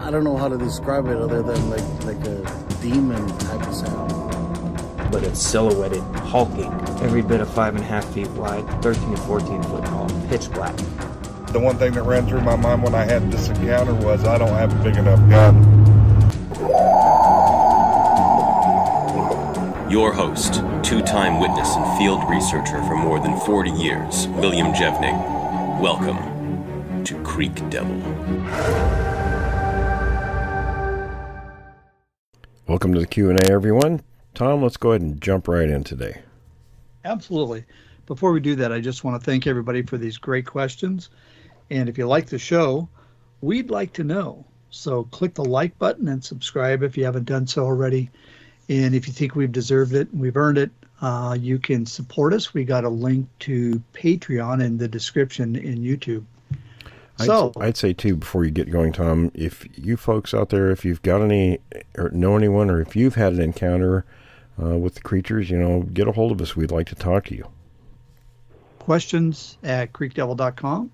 I don't know how to describe it other than like a demon type of sound. But it's silhouetted, hulking, every bit of 5.5 feet wide, 13 to 14 foot tall, pitch black. The one thing that ran through my mind when I had this encounter was I don't have a big enough gun. Your host, two-time witness and field researcher for more than 40 years, William Jevning. Welcome to Creek Devil. Welcome to the Q&A, everyone. Tom, let's go ahead and jump right in today. Absolutely. Before we do that, I just want to thank everybody for these great questions. And if you like the show, we'd like to know. So click the like button and subscribe if you haven't done so already. And if you think we've deserved it and we've earned it, you can support us. We got a link to Patreon in the description in YouTube. I'd say, too, before you get going, Tom, if you folks out there, if you've got any or know anyone, or if you've had an encounter with the creatures, get a hold of us. We'd like to talk to you. Questions at creekdevil.com.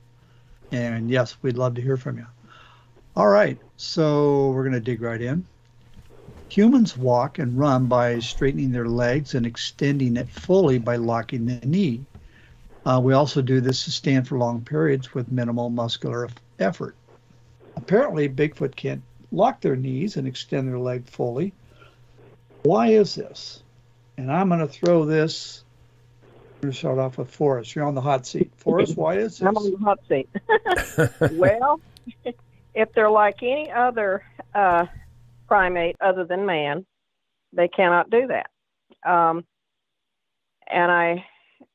And yes, we'd love to hear from you. All right, so we're going to dig right in. Humans walk and run by straightening their legs and extending it fully by locking the knee. We also do this to stand for long periods with minimal muscular effort. Apparently, Bigfoot can't lock their knees and extend their leg fully. Why is this? And I'm going to throw this. I'm going to start off with Forrest. You're on the hot seat. Forrest, why is this? I'm on the hot seat. Well, if they're like any other primate other than man, they cannot do that.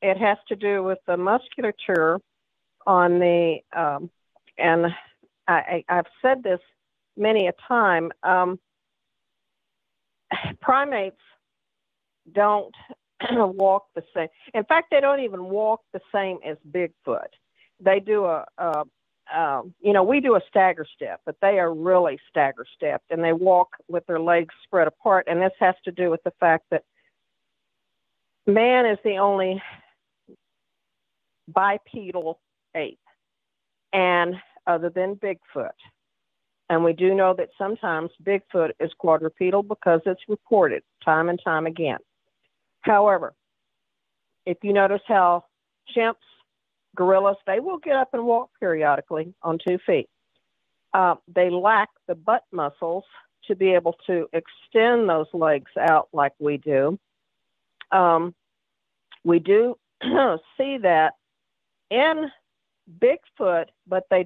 It has to do with the musculature on the, and I've said this many a time, primates don't walk the same. In fact, they don't even walk the same as Bigfoot. They do we do a stagger step, but they are really stagger stepped, and they walk with their legs spread apart. And this has to do with the fact that man is the only bipedal ape, and other than Bigfoot. And we do know that sometimes Bigfoot is quadrupedal because it's reported time and time again. However, if you notice how chimps, gorillas, they will get up and walk periodically on 2 feet. They lack the butt muscles to be able to extend those legs out like we do. We do see that in Bigfoot, but they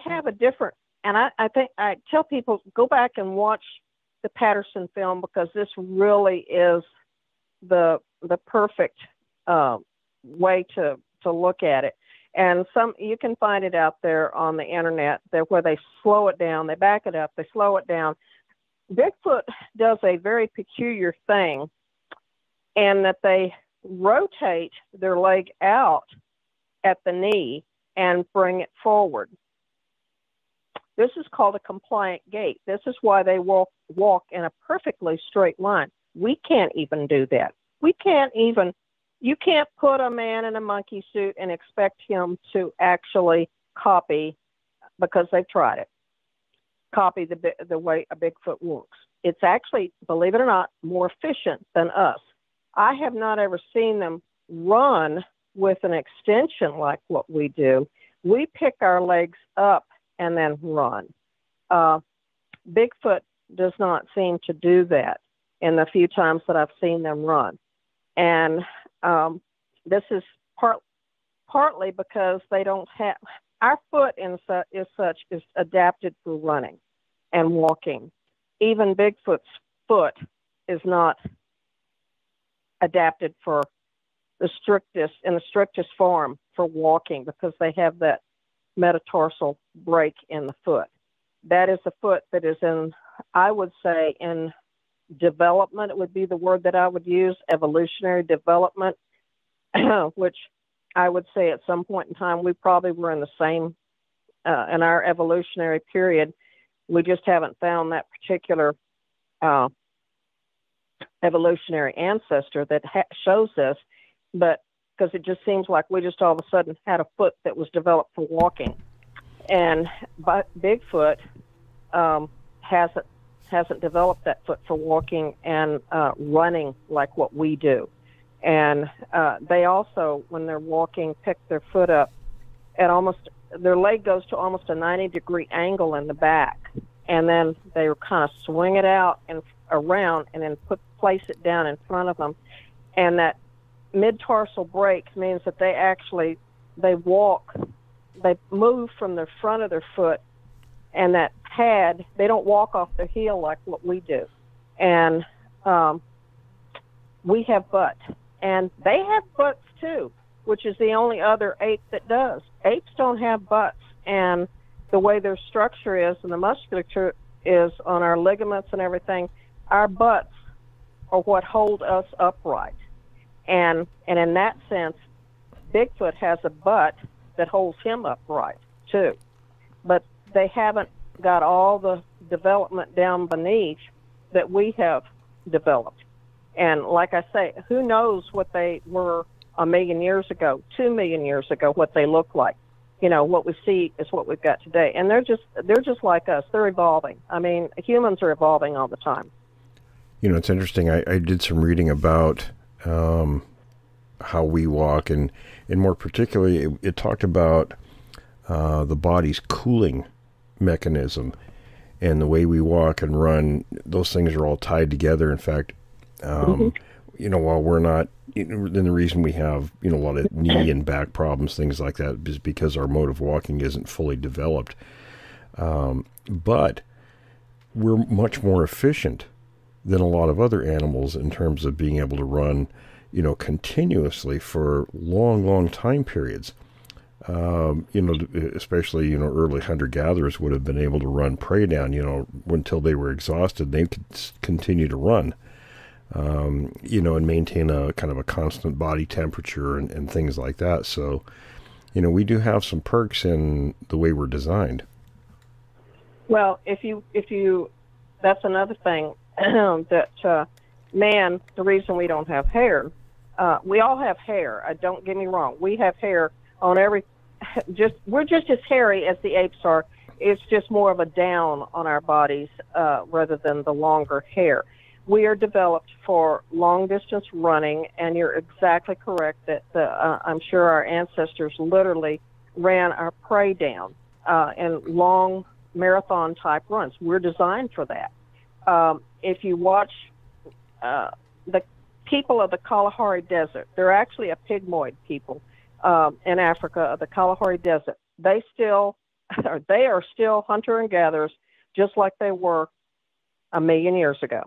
have a different, and I think I tell people, go back and watch the Patterson film, because this really is the perfect way to look at it. And you can find it out there on the internet where they slow it down, they back it up, they slow it down. Bigfoot does a very peculiar thing, and that they rotate their leg out at the knee and bring it forward. This is called a compliant gait. This is why they walk in a perfectly straight line. We can't even do that. You can't put a man in a monkey suit and expect him to actually copy, because they've tried it, copy the way a Bigfoot walks. It's actually, believe it or not, more efficient than us. I have not ever seen them run with an extension like what we do. We pick our legs up and then run. Bigfoot does not seem to do that in the few times that I've seen them run. And this is partly because they don't have, our foot is adapted for running and walking. Even Bigfoot's foot is not adapted for the strictest form for walking, because they have that metatarsal break in the foot. That is a foot that is in, I would say, in development. It would be the word that I would use, evolutionary development, which I would say at some point in time we probably were in the same, in our evolutionary period. We just haven't found that particular evolutionary ancestor that shows this, but because it just seems like we just all of a sudden had a foot that was developed for walking. And Bigfoot hasn't developed that foot for walking and running like what we do. And they also, when they're walking, pick their foot up at their leg goes to almost a 90-degree angle in the back, and then they kind of swing it out and around, and then place it down in front of them. And that mid-tarsal break means that they move from the front of their foot, and that pad, they don't walk off their heel like what we do. And we have butts, and they have butts too, which is the only other ape that does. Apes don't have butts, and the way their structure is and the musculature is on our ligaments and everything, our butts are what hold us upright. And in that sense, Bigfoot has a butt that holds him upright too. But they haven't got all the development down beneath that we have developed. And like I say, who knows what they were 1 million years ago, 2 million years ago, what they look like. You know, what we see is what we've got today. And they're just like us. They're evolving. I mean, humans are evolving all the time. You know, it's interesting. I did some reading about how we walk, and more particularly, it talked about the body's cooling mechanism and the way we walk and run. Those things are all tied together. In fact, you know, while we're not, then the reason we have, you know, a lot of knee and back problems, things like that, is because our mode of walking isn't fully developed. But we're much more efficient than a lot of other animals in terms of being able to run, you know, continuously for long, long time periods. You know, especially, you know, early hunter-gatherers would have been able to run prey down, you know, until they were exhausted. They could continue to run. You know, and maintain a kind of a constant body temperature and things like that. So, you know, we do have some perks in the way we're designed. Well, if you, that's another thing that, man, the reason we don't have hair, we all have hair. Don't get me wrong. We have hair on we're just as hairy as the apes are. It's just more of a down on our bodies, rather than the longer hair. We are developed for long-distance running, and you're exactly correct that I'm sure our ancestors literally ran our prey down in long marathon-type runs. We're designed for that. If you watch the people of the Kalahari Desert, they're actually a pygmoid people in Africa of the Kalahari Desert. They are still hunter and gatherers, just like they were 1 million years ago.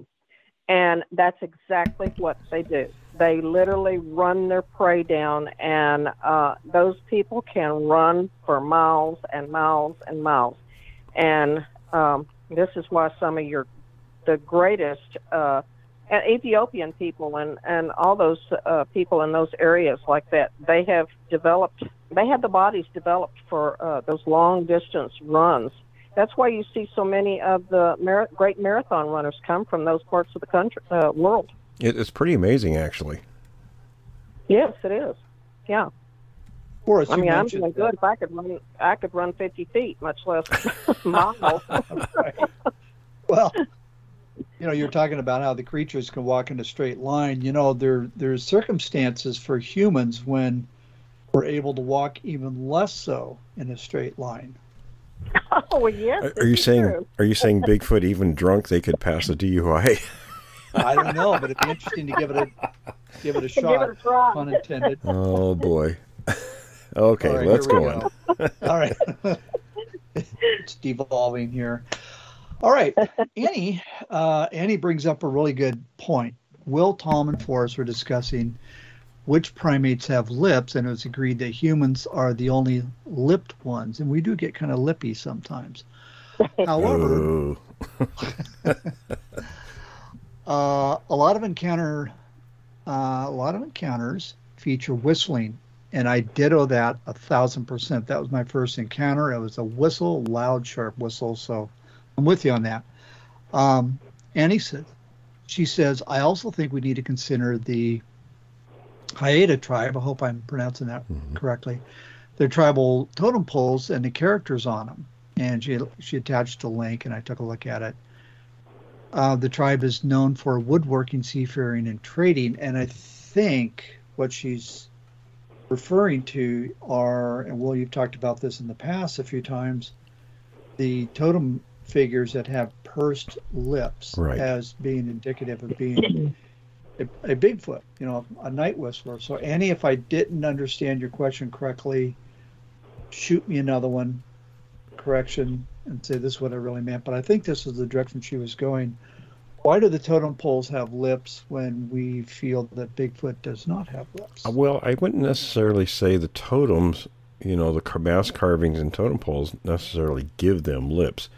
And that's exactly what they do. They literally run their prey down, and those people can run for miles and miles and miles. And this is why some of the greatest Ethiopian people and all those people in those areas like that, they have the bodies developed for those long distance runs. That's why you see so many of the great marathon runners come from those parts of the country, world. It's pretty amazing, actually. Yes, it is. Yeah. Forrest, I mean, I'm doing good. If I could run 50 feet, much less miles. Right. Well, you know, you're talking about how the creatures can walk in a straight line. You know, there's circumstances for humans when we're able to walk even less so in a straight line. Oh, yes. Are you saying Bigfoot, even drunk, they could pass a DUI? I don't know, but it'd be interesting to give it a shot. Give it a try. Pun intended. Oh boy. Okay, right, let's go on. All right. It's devolving here. All right. Annie brings up a really good point. Will, Tom, and Forrest were discussing which primates have lips, and it was agreed that humans are the only lipped ones, and we do get kind of lippy sometimes. However, a lot of encounters feature whistling, and I ditto that 1,000%. That was my first encounter. It was a whistle, loud, sharp whistle. So I'm with you on that. Annie she says, I also think we need to consider the Hiata Tribe. I hope I'm pronouncing that correctly. Their tribal totem poles and the characters on them. and she attached a link, and I took a look at it. The tribe is known for woodworking, seafaring, and trading, and I think what she's referring to are, and Will, you've talked about this in the past a few times, the totem figures that have pursed lips, right, as being indicative of being a Bigfoot, a night whistler. So Annie, if I didn't understand your question correctly, shoot me another one, correction, and say this is what I really meant. But I think this is the direction she was going. Why do the totem poles have lips when we feel that Bigfoot does not have lips? Well, I wouldn't necessarily say the totems, the mask carvings and totem poles necessarily give them lips.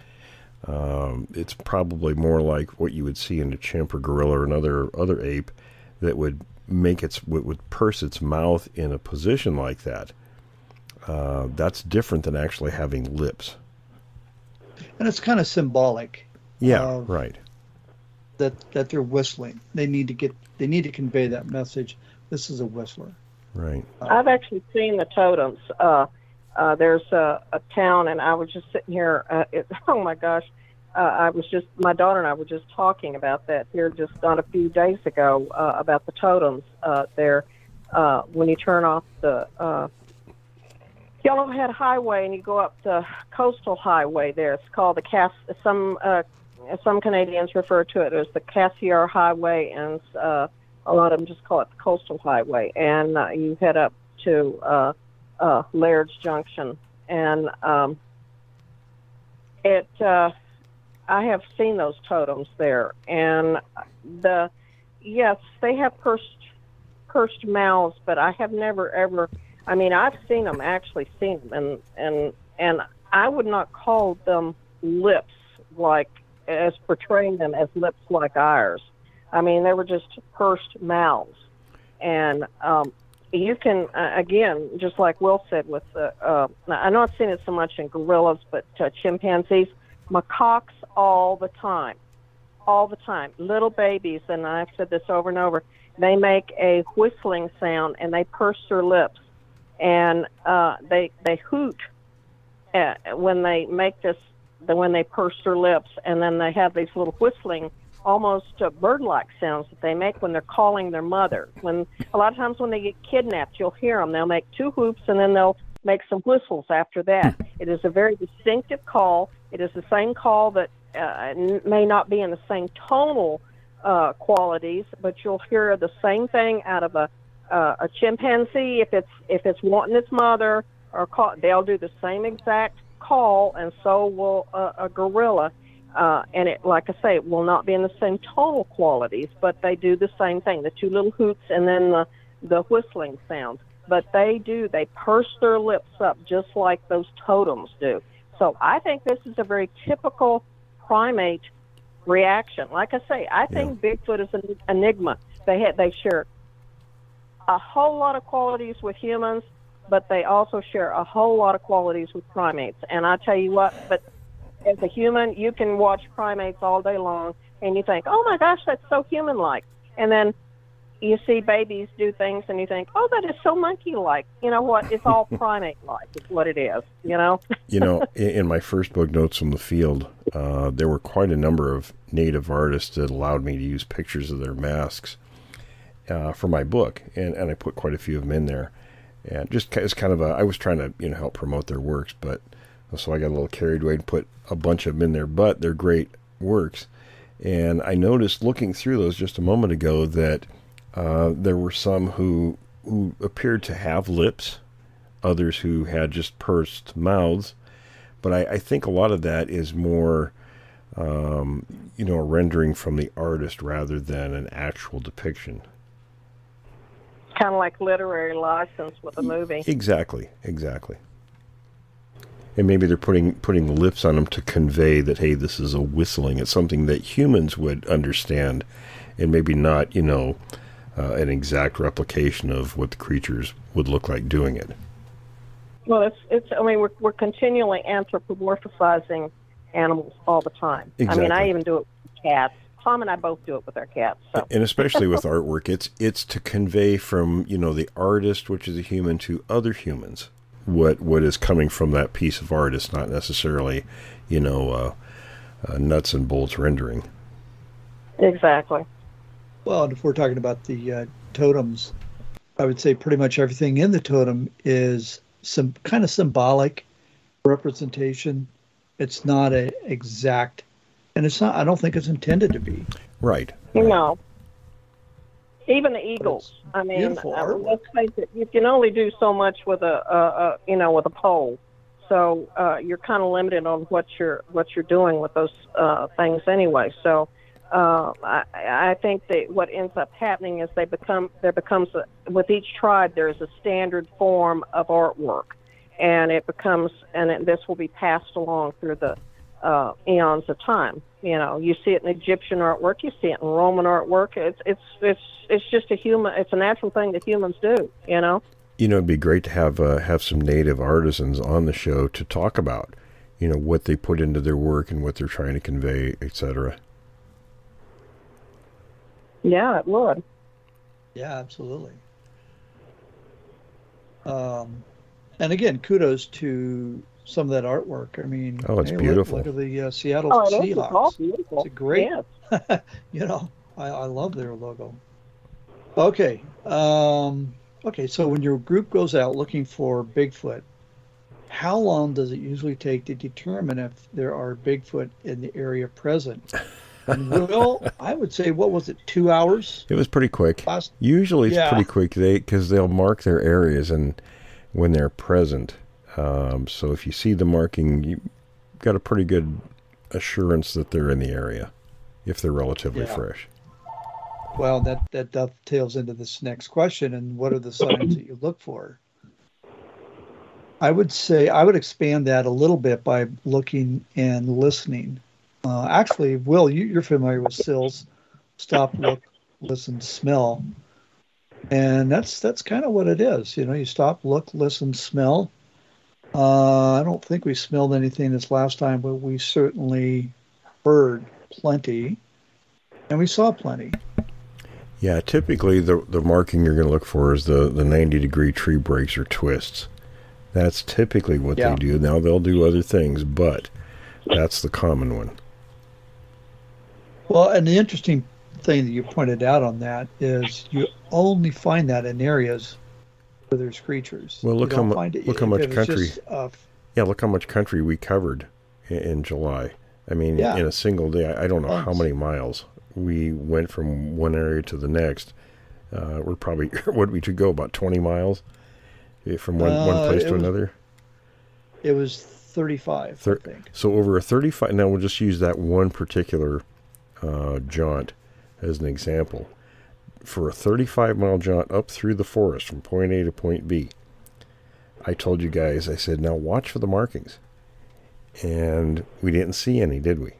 It's probably more like what you would see in a chimp or gorilla or another ape that would would purse its mouth in a position like that. That's different than actually having lips. And it's kind of symbolic. Yeah, right. That they're whistling. They need to convey that message. This is a whistler. Right. I've actually seen the totems. There's a town, and I was just sitting here. Oh my gosh, my daughter and I were just talking about that here just not a few days ago about the totems there. When you turn off the Yellowhead Highway and you go up the coastal highway there, it's called the some Canadians refer to it as the Cassiar Highway, and a lot of them just call it the Coastal Highway. And you head up to Laird's Junction, and I have seen those totems there, and yes, they have pursed mouths, but I have never ever. I mean, I've seen them, and I would not call them lips as portraying them as lips like ours. I mean, they were just pursed mouths. And you can, again, just like Will said, with I'm not seeing it so much in gorillas, but chimpanzees, macaques all the time, little babies, and I've said this over and over, they make a whistling sound and they purse their lips, and they hoot when they make this. When they purse their lips, and then they have these little whistling, almost bird-like sounds that they make when they're calling their mother. When a lot of times when they get kidnapped, you'll hear them. They'll make two whoops, and then they'll make some whistles after that. It is a very distinctive call. It is the same call that may not be in the same tonal qualities, but you'll hear the same thing out of a chimpanzee if it's wanting its mother, or they'll do the same exact call, and so will a gorilla, and it, like I say, it will not be in the same tonal qualities, but they do the same thing, the two little hoots and then the whistling sounds. But they purse their lips up just like those totems do. So I think this is a very typical primate reaction. Like I say, I think Bigfoot is an enigma. They share a whole lot of qualities with humans, but they also share a whole lot of qualities with primates. And I tell you what, but as a human, you can watch primates all day long, and you think, oh my gosh, that's so human-like. And then you see babies do things, and you think, oh, that is so monkey-like. You know what? It's all primate-like is what it is, In my first book, Notes from the Field, there were quite a number of native artists that allowed me to use pictures of their masks for my book, and I put quite a few of them in there. And just as kind of I was trying to, help promote their works, but so I got a little carried away and put a bunch of them in there, but they're great works. And I noticed looking through those just a moment ago that there were some who appeared to have lips, others who had just pursed mouths. But I think a lot of that is more, a rendering from the artist rather than an actual depiction. Kind of like literary license with a movie. Exactly. And maybe they're putting the lips on them to convey that, hey, this is a whistling. It's something that humans would understand, and maybe not, an exact replication of what the creatures would look like doing it. Well, we're continually anthropomorphizing animals all the time. Exactly. I mean, I even do it with cats. Tom and I both do it with our cats. So. And especially with artwork, it's to convey from, the artist, which is a human, to other humans. what is coming from that piece of art. It's not necessarily, nuts and bolts rendering. Exactly. Well, and if we're talking about the totems, I would say pretty much everything in the totem is some kind of symbolic representation. It's not a exact, and it's not. I don't think it's intended to be. Right. No. Even the eagles. I mean, let's face it. You can only do so much with with a pole. So you're kind of limited on what you're doing with those things anyway. So I think that what ends up happening is with each tribe there is a standard form of artwork, and this will be passed along through the eons of time. You see it in Egyptian artwork, you see it in Roman artwork. It's just it's a natural thing that humans do. It'd be great to have some native artisans on the show to talk about, what they put into their work and what they're trying to convey, etc. Yeah, it would. Yeah, absolutely. And again, kudos to some of that artwork. I mean, it's beautiful. Look at the Seattle Seahawks. It's all beautiful. It's great. Yes. I love their logo. Okay. Okay, so when your group goes out looking for Bigfoot, how long does it usually take to determine if there are Bigfoot in the area present? And I would say, what was it, 2 hours? It was pretty quick. Usually it's pretty quick because they'll mark their areas and when they're present. So if you see the marking, you've got a pretty good assurance that they're in the area if they're relatively fresh. Well, that dovetails into this next question. And what are the signs that you look for? I would say I would expand that a little bit by looking and listening. Actually, Will, you're familiar with SILS, stop, look, listen, smell. And that's kind of what it is. You stop, look, listen, smell. I don't think we smelled anything this last time, but we certainly heard plenty, and we saw plenty. Yeah, typically the marking you're going to look for is the 90-degree tree breaks or twists. That's typically what they do. Now, they'll do other things, but that's the common one. Well, and the interesting thing that you pointed out on that is you only find that in areas where there's creatures. Well, look how much country. Look how much country we covered in July. I mean, in a single day, I don't know how many miles we went from one area to the next. We're probably we should go about 20 miles from one place to another. It was 35, I think. So over a 35. Now we'll just use that one particular jaunt as an example. For a 35-mile jaunt up through the forest from point A to point B, I told you guys, I said, now watch for the markings. And we didn't see any, did we?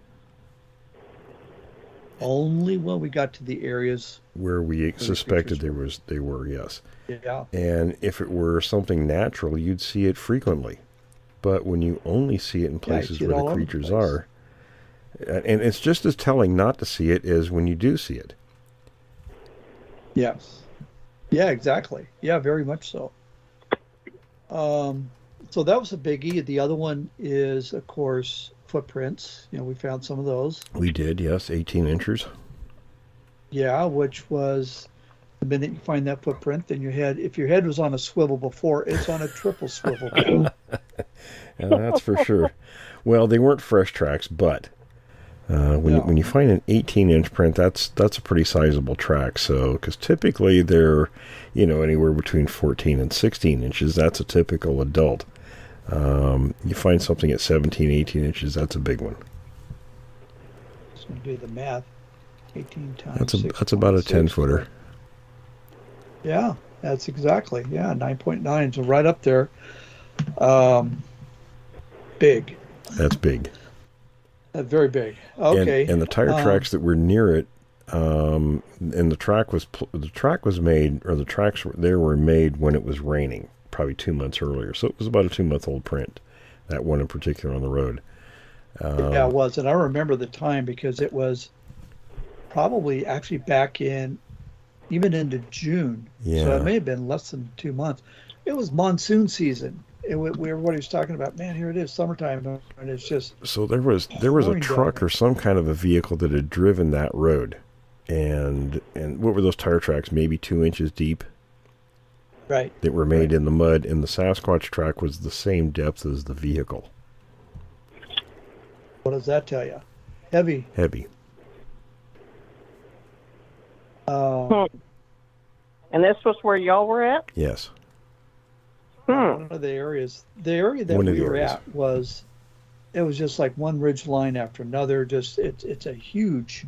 Only when we got to the areas where we suspected they were, yes. Yeah. And if it were something natural, you'd see it frequently. But when you only see it in places where the creatures are, and it's just as telling not to see it as when you do see it. Yes. Yeah, exactly. Yeah, very much so. So that was a biggie. The other one is, of course, footprints. We found some of those. We did, yes, 18 inches. Yeah, which was the minute you find that footprint, then if your head was on a swivel before, it's on a triple swivel now. Yeah, that's for sure. Well, they weren't fresh tracks, but when you find an 18-inch print, that's a pretty sizable track. So, because typically they're, anywhere between 14 and 16 inches. That's a typical adult. You find something at 17, 18 inches, that's a big one. Just going to do the math. 18 times that's about a 10-footer. Yeah, that's exactly. Yeah, 9.9. So right up there. Big. That's big. Very big. Okay. And the tire tracks that were near it, and the tracks were made when it was raining, probably 2 months earlier. So it was about a 2-month-old print, that one in particular on the road. Yeah, it was. And I remember the time because it was probably actually back in, even into June. Yeah. So it may have been less than 2 months. It was monsoon season. everybody was talking about, man, here it is, summertime, and it's just. So there was a truck or some kind of a vehicle that had driven that road, and what were those tire tracks? Maybe 2 inches deep. Right. That were made in the mud, and the Sasquatch track was the same depth as the vehicle. What does that tell you? Heavy. Heavy. And this was where y'all were at? Yes. One of the areas. The area that we were at was, it was just like one ridge line after another. Just it's a huge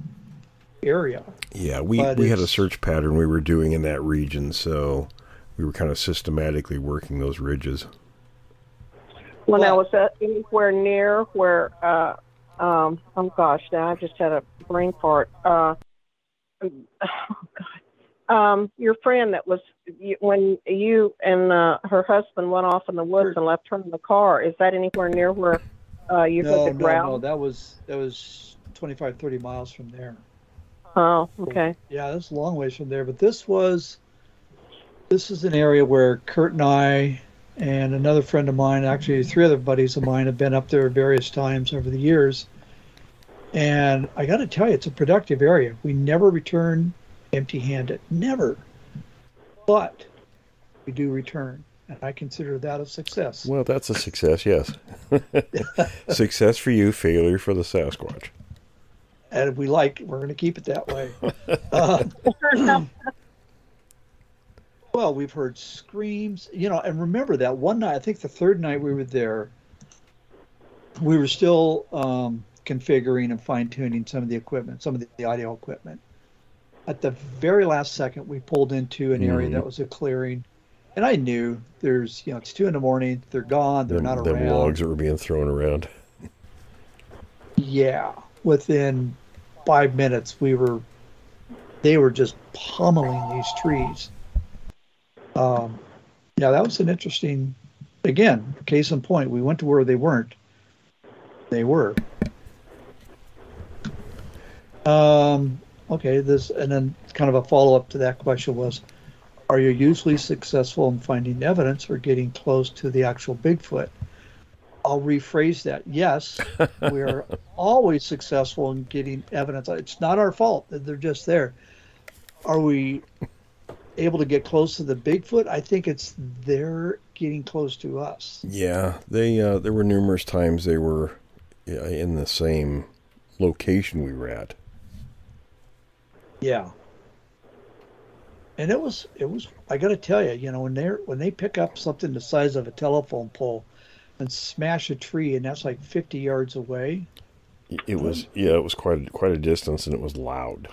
area. Yeah, we had a search pattern we were doing in that region, so we were kind of systematically working those ridges. Well, now, was that anywhere near where, oh gosh, now I just had a brain fart. Oh, God. Your friend that was, when you and her husband went off in the woods and left her in the car, is that anywhere near where you hit the ground? No, that was 25, 30 miles from there. Oh, okay. Yeah, that's a long ways from there, but this is an area where Kurt and I and another friend of mine, actually 3 other buddies of mine, have been up there various times over the years. And I got to tell you, it's a productive area. We never return empty-handed. Never. But we do return. And I consider that a success. Well, that's a success, yes. Success for you, failure for the Sasquatch. And if we're going to keep it that way. Well, we've heard screams, and remember that one night, I think the third night we were there, we were still configuring and fine-tuning some of the equipment, some of the audio equipment. At the very last second, we pulled into an area that was a clearing, and I knew there's, it's 2 a.m, they're gone, they're not around. The logs that were being thrown around. Yeah, within 5 minutes, they were just pummeling these trees. Yeah, that was an interesting, again, case in point. We went to where they weren't. They were. Okay, and then kind of a follow-up to that question was, are you usually successful in finding evidence or getting close to the actual Bigfoot? I'll rephrase that. Yes, we are always successful in getting evidence. It's not our fault that they're just there. Are we able to get close to the Bigfoot? I think it's they're getting close to us. Yeah, there were numerous times they were in the same location we were at. Yeah. And it was I got to tell you, when they pick up something the size of a telephone pole and smash a tree, and that's like 50 yards away. It was quite a distance, and it was loud.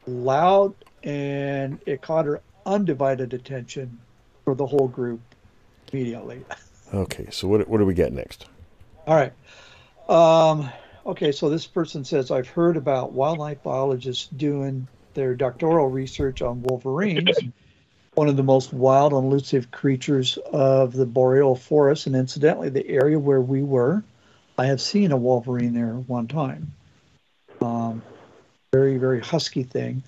Loud, and it caught her undivided attention for the whole group immediately. Okay, so what do we get next? All right. Okay, so this person says, I've heard about wildlife biologists doing their doctoral research on wolverines, one of the most wild and elusive creatures of the boreal forest, and incidentally, the area where we were, I have seen a wolverine there one time. Very, very husky thing.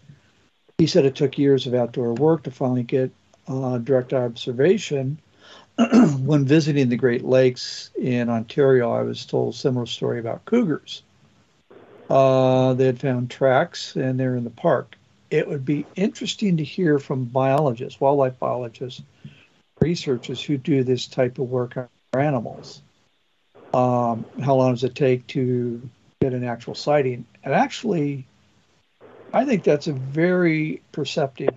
He said it took years of outdoor work to finally get direct observation. When visiting the Great Lakes in Ontario, I was told a similar story about cougars. They had found tracks, and they're in the park. It would be interesting to hear from biologists, wildlife biologists, researchers who do this type of work on animals. How long does it take to get an actual sighting? And actually, I think that's a very perceptive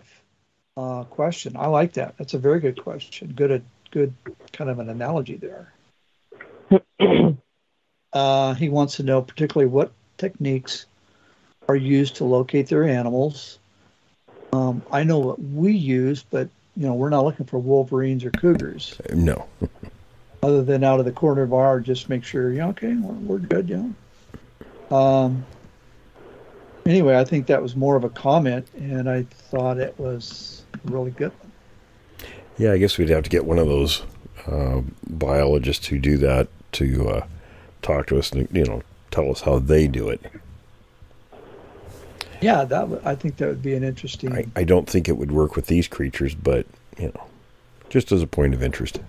question. I like that. That's a very good question. Good kind of an analogy there. He wants to know particularly what techniques are used to locate their animals. I know what we use, but we're not looking for wolverines or cougars. No. Other than out of the corner of our eye, just make sure, okay, we're good, Anyway, I think that was more of a comment, and I thought it was really good. Yeah, I guess we'd have to get one of those biologists who do that to talk to us and tell us how they do it. Yeah, I think that would be an interesting. I don't think it would work with these creatures, but just as a point of interest.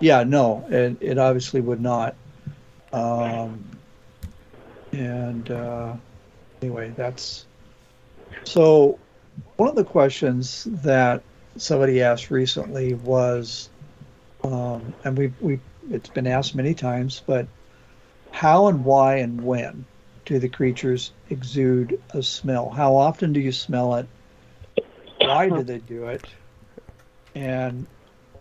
Yeah, no, it obviously would not. Um, and anyway, that's so. One of the questions that somebody asked recently was, and we it's been asked many times, but how and why and when do the creatures exude a smell? How often do you smell it? Why do they do it? And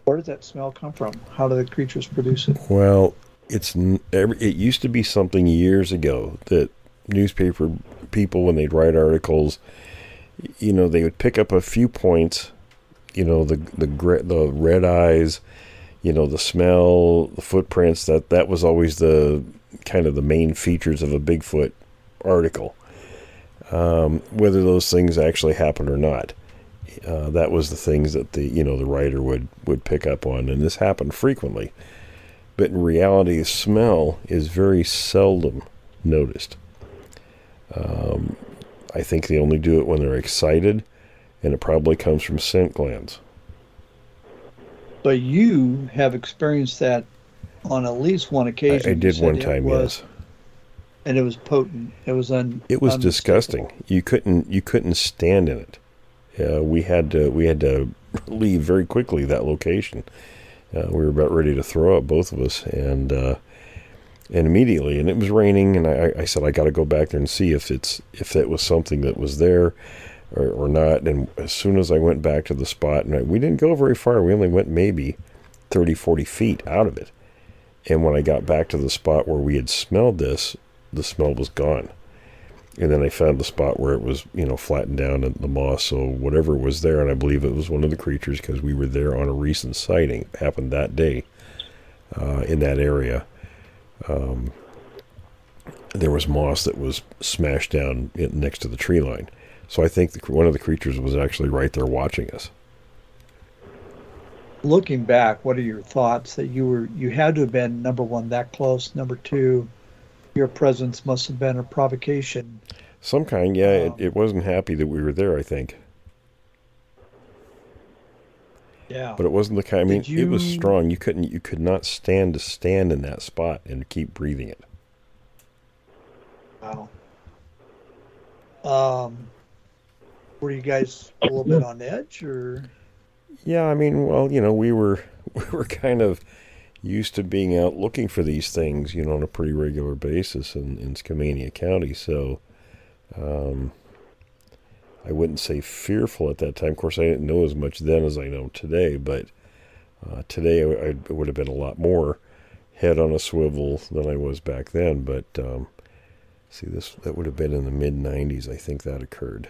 where does that smell come from? How do the creatures produce it? Well, it used to be something years ago that newspaper people, when they'd write articles, you know, they would pick up a few points, you know, the red eyes, you know, the smell, the footprints. That was always the kind of the main features of a Bigfoot article. Whether those things actually happened or not, that was the things that the writer would pick up on, and this happened frequently. But in reality, smell is very seldom noticed. I think they only do it when they're excited, and it probably comes from scent glands. But you have experienced that on at least one occasion. I did one time, yes. And it was potent. It was It was disgusting. You couldn't stand in it. We had to leave very quickly that location. We were about ready to throw up, both of us, and immediately. And it was raining, and I said I got to go back there and see if that was something that was there or not. And as soon as I went back to the spot, and we didn't go very far. We only went maybe 30, 40 feet out of it. And when I got back to the spot where we had smelled this, the smell was gone. And then I found the spot where it was, flattened down in the moss. So whatever was there, and I believe it was one of the creatures, because we were there on a recent sighting. It happened that day in that area. There was moss that was smashed down next to the tree line. So I think one of the creatures was actually right there watching us. Looking back, what are your thoughts that you had to have been, number one, that close, number two, your presence must have been a provocation. Some kind, yeah. It wasn't happy that we were there, I think. Yeah. But it wasn't the kind, I mean, it was strong. You could not stand in that spot and keep breathing it. Wow. Were you guys a little bit on edge, or? Yeah, I mean, well, we were kind of used to being out looking for these things, on a pretty regular basis in Skamania County. So I wouldn't say fearful at that time. Of course, I didn't know as much then as I know today, but today I would have been a lot more head on a swivel than I was back then. But see, that would have been in the mid-'90s, I think that occurred.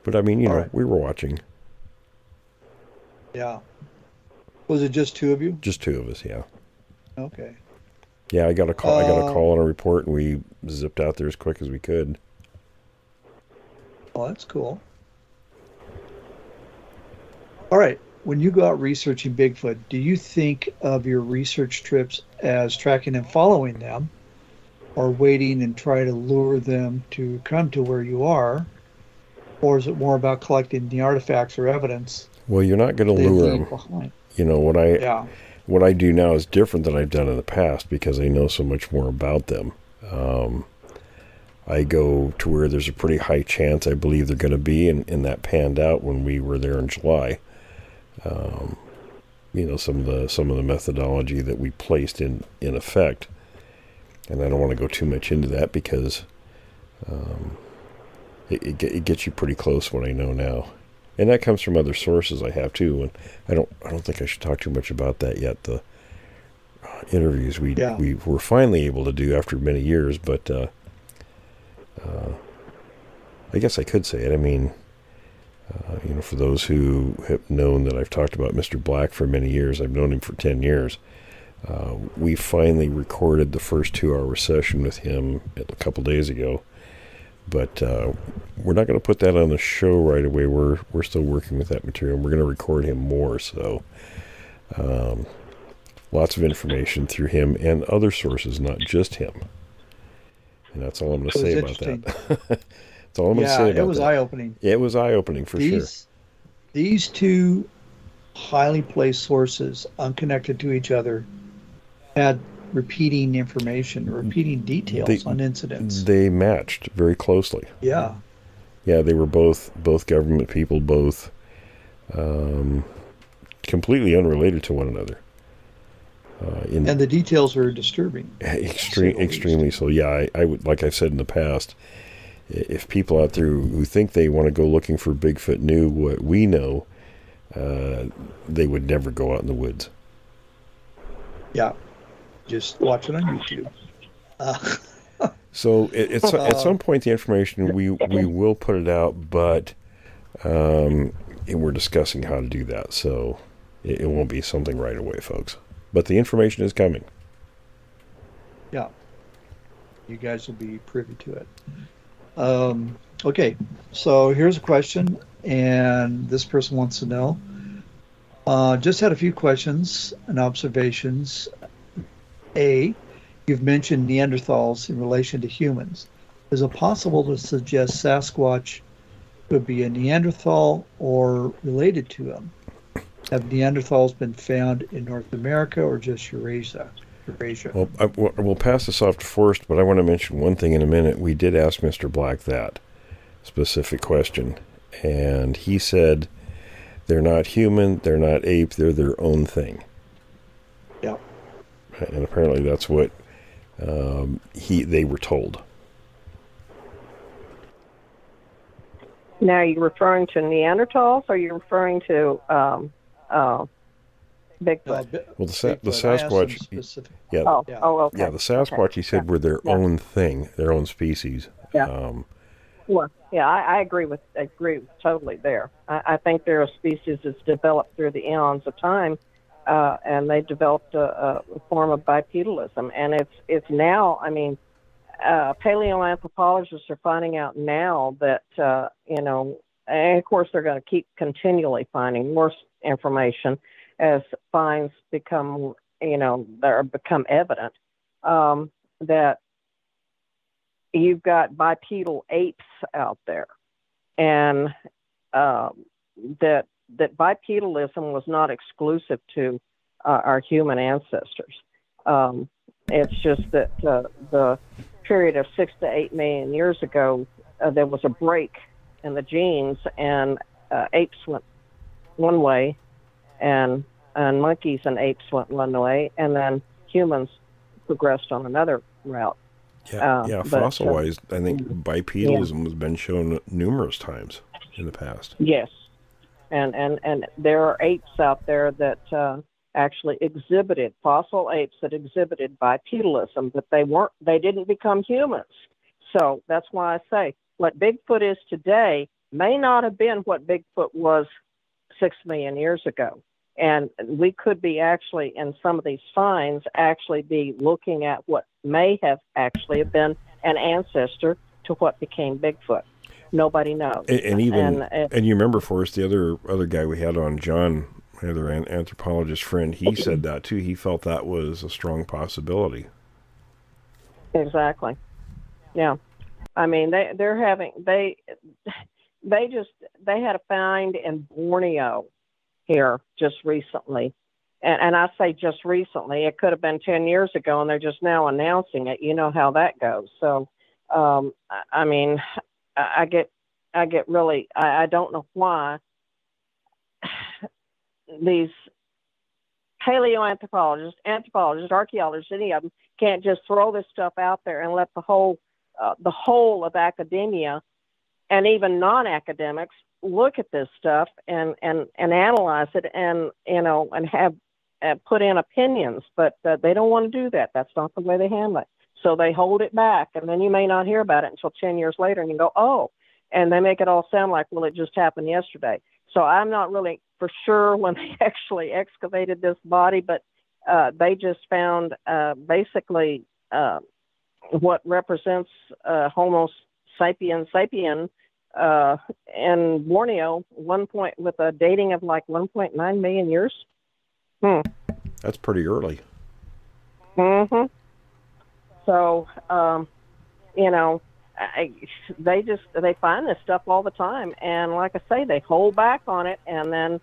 But I mean, right. We were watching. Yeah. Was it just two of you? Just two of us, yeah. Okay. Yeah, I got a call and a report, and we zipped out there as quick as we could. Oh, that's cool. All right. When you go out researching Bigfoot, do you think of your research trips as tracking and following them, or waiting and try to lure them to come to where you are? Or is it more about collecting the artifacts or evidence? Well, you're not going to lure them. Behind. What I do now is different than I've done in the past, because I know so much more about them. I go to where there's a pretty high chance I believe they're going to be, and that panned out when we were there in July. Some of the methodology that we placed in effect, and I don't want to go too much into that because it gets you pretty close what I know now. And that comes from other sources I have too, and I don't think I should talk too much about that yet. The interviews we were finally able to do after many years, but I guess I could say it. I mean, for those who have known that I've talked about Mr. Black for many years, I've known him for 10 years. We finally recorded the first 2-hour session with him a couple days ago. But we're not going to put that on the show right away. We're still working with that material. We're going to record him more. So lots of information through him and other sources, not just him. And that's all I'm going to say about that. That's all I'm going to say about that. It was eye-opening. Yeah, it was eye-opening for sure. These two highly placed sources, unconnected to each other, had repeating information, repeating details on incidents. They matched very closely. Yeah. Yeah, they were both government people, both completely unrelated to one another. And the details are disturbing. Extremely so. Yeah, I would, like I've said in the past, if people out there who think they want to go looking for Bigfoot knew what we know, they would never go out in the woods. Yeah, just watch it on YouTube. So at some point, the information we will put it out, but and we're discussing how to do that. So it won't be something right away, folks. But the information is coming. Yeah, you guys will be privy to it. Okay, so here's a question, and this person wants to know. Just had a few questions and observations. A, you've mentioned Neanderthals in relation to humans. Is it possible to suggest Sasquatch could be a Neanderthal or related to him? Have Neanderthals been found in North America or just Eurasia? Well, we'll pass this off to Forrest, but I want to mention one thing in a minute. We did ask Mr. Black that specific question, and he said they're not human, they're not ape, they're their own thing. Yeah. And apparently that's what they were told. Now, are you referring to Neanderthals, or are you referring to Bigfoot? Well, the Sasquatch, yeah, okay. Yeah, the Sasquatch, he said, were their own thing, their own species. Yeah. Well, yeah, I agree totally there. I think they're a species that's developed through the eons of time, and they developed a form of bipedalism, and it's now. I mean, paleoanthropologists are finding out now that and of course they're going to keep continually finding more information as finds become evident, that you've got bipedal apes out there, and that bipedalism was not exclusive to our human ancestors. It's just that the period of 6 to 8 million years ago, there was a break in the genes, and apes went one way, and monkeys and apes went one way, and then humans progressed on another route. Fossil-wise, I think bipedalism has been shown numerous times in the past. Yes, and there are apes out there that actually exhibited, fossil apes that exhibited bipedalism, but they didn't become humans. So that's why I say what Bigfoot is today may not have been what Bigfoot was 6 million years ago. And we could be actually, in some of these finds, actually be looking at what may have actually been an ancestor to what became Bigfoot. Nobody knows. And you remember, Forrest, the other guy we had on, John, my other anthropologist friend, he said that too. He felt that was a strong possibility. Exactly. Yeah. I mean, they had a find in Borneo here just recently. And I say just recently, it could have been 10 years ago, and they're just now announcing it. You know how that goes. So, I mean, I get really, I don't know why these paleoanthropologists, anthropologists, archaeologists, any of them can't just throw this stuff out there and let the whole of academia and even non-academics look at this stuff and analyze it and have put in opinions, but they don't want to do that. That's not the way they handle it. So they hold it back, and then you may not hear about it until 10 years later, and you go, oh, and they make it all sound like, well, it just happened yesterday. So I'm not really for sure when they actually excavated this body, but they just found basically what represents Homo sapiens sapien in Borneo, with a dating of like 1.9 million years. That's pretty early. Mm-hmm. So, they find this stuff all the time, and like I say, they hold back on it, and then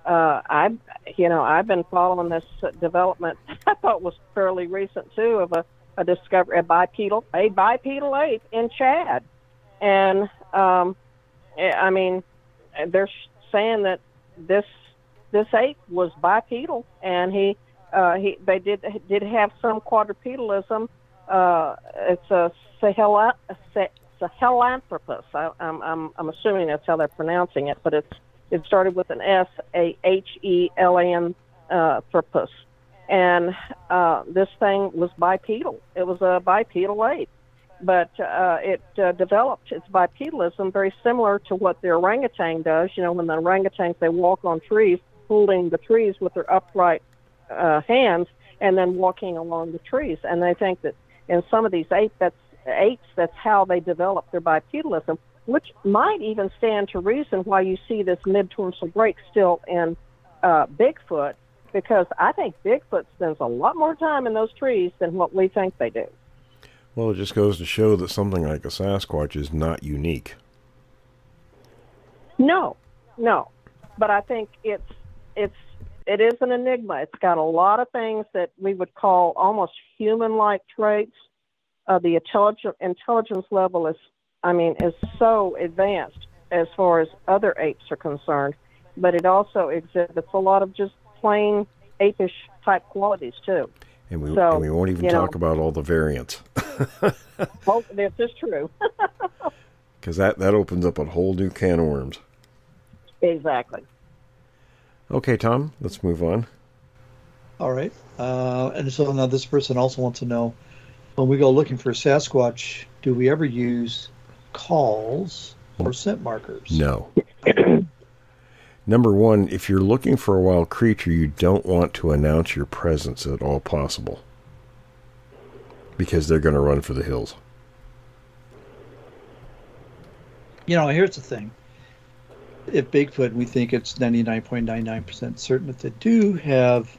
I've been following this development. I thought was fairly recent too, of a discovery, a bipedal ape in Chad, and I mean, they're saying that this ape was bipedal, and they did have some quadrupedalism. It's a Sahelanthropus. I'm assuming that's how they're pronouncing it, but it started with an S, a Helan anthropus, and this thing was bipedal. It was a bipedal ape, but it developed its bipedalism very similar to what the orangutan does. You know, when the orangutans, they walk on trees, holding the trees with their upright hands, and then walking along the trees. And they think that in some of these apes, that's how they develop their bipedalism, which might even stand to reason why you see this mid-dorsal break still in Bigfoot, because I think Bigfoot spends a lot more time in those trees than what we think they do. Well, it just goes to show that something like a Sasquatch is not unique. No, but I think it is an enigma. It's got a lot of things that we would call almost human-like traits. The intelligence level is so advanced as far as other apes are concerned, but it also exhibits a lot of just plain apish type qualities too. And we won't even talk about all the variants. Oh, this is true. Because that opens up a whole new can of worms. Exactly. Okay, Tom, let's move on. All right. And so now this person also wants to know, when we go looking for Sasquatch, do we ever use calls or scent markers? No. Number one, if you're looking for a wild creature, you don't want to announce your presence at all possible, because they're going to run for the hills. You know, here's the thing. If Bigfoot, we think it's 99.99% certain that they do have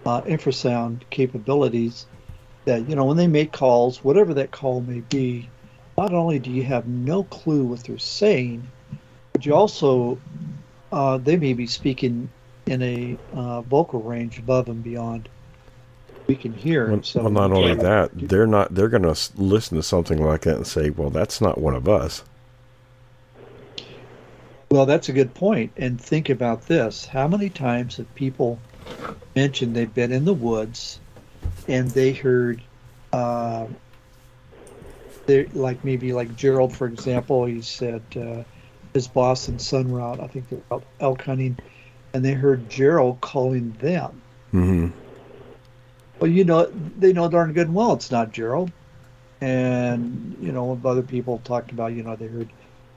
infrasound capabilities, that, you know, when they make calls, whatever that call may be, not only do you have no clue what they're saying, but you also, they may be speaking in a vocal range above and beyond we can hear. Well, not only that, they're going to listen to something like that and say, well, that's not one of us. Well, that's a good point. And think about this. How many times have people mentioned they've been in the woods and they heard, maybe like Gerald, for example, he said his boss and son were out, I think they were out elk hunting, and they heard Gerald calling them. Mm-hmm. Well, you know, they know darn good and well it's not Gerald. And, you know, other people talked about, you know, they heard,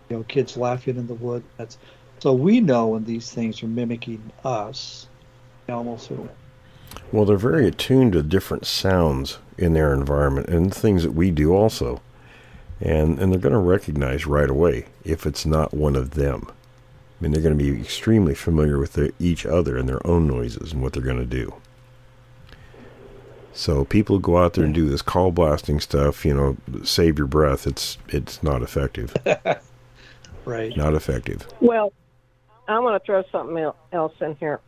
you know, kids laughing in the wood. So we know when these things are mimicking us, almost certainly. Well, they're very attuned to different sounds in their environment and things that we do also. And they're going to recognize right away if it's not one of them. I mean, they're going to be extremely familiar with each other and their own noises and what they're going to do. So people go out there and do this call blasting stuff, you know, save your breath. It's not effective. Right. Not effective. Well, I'm going to throw something else in here.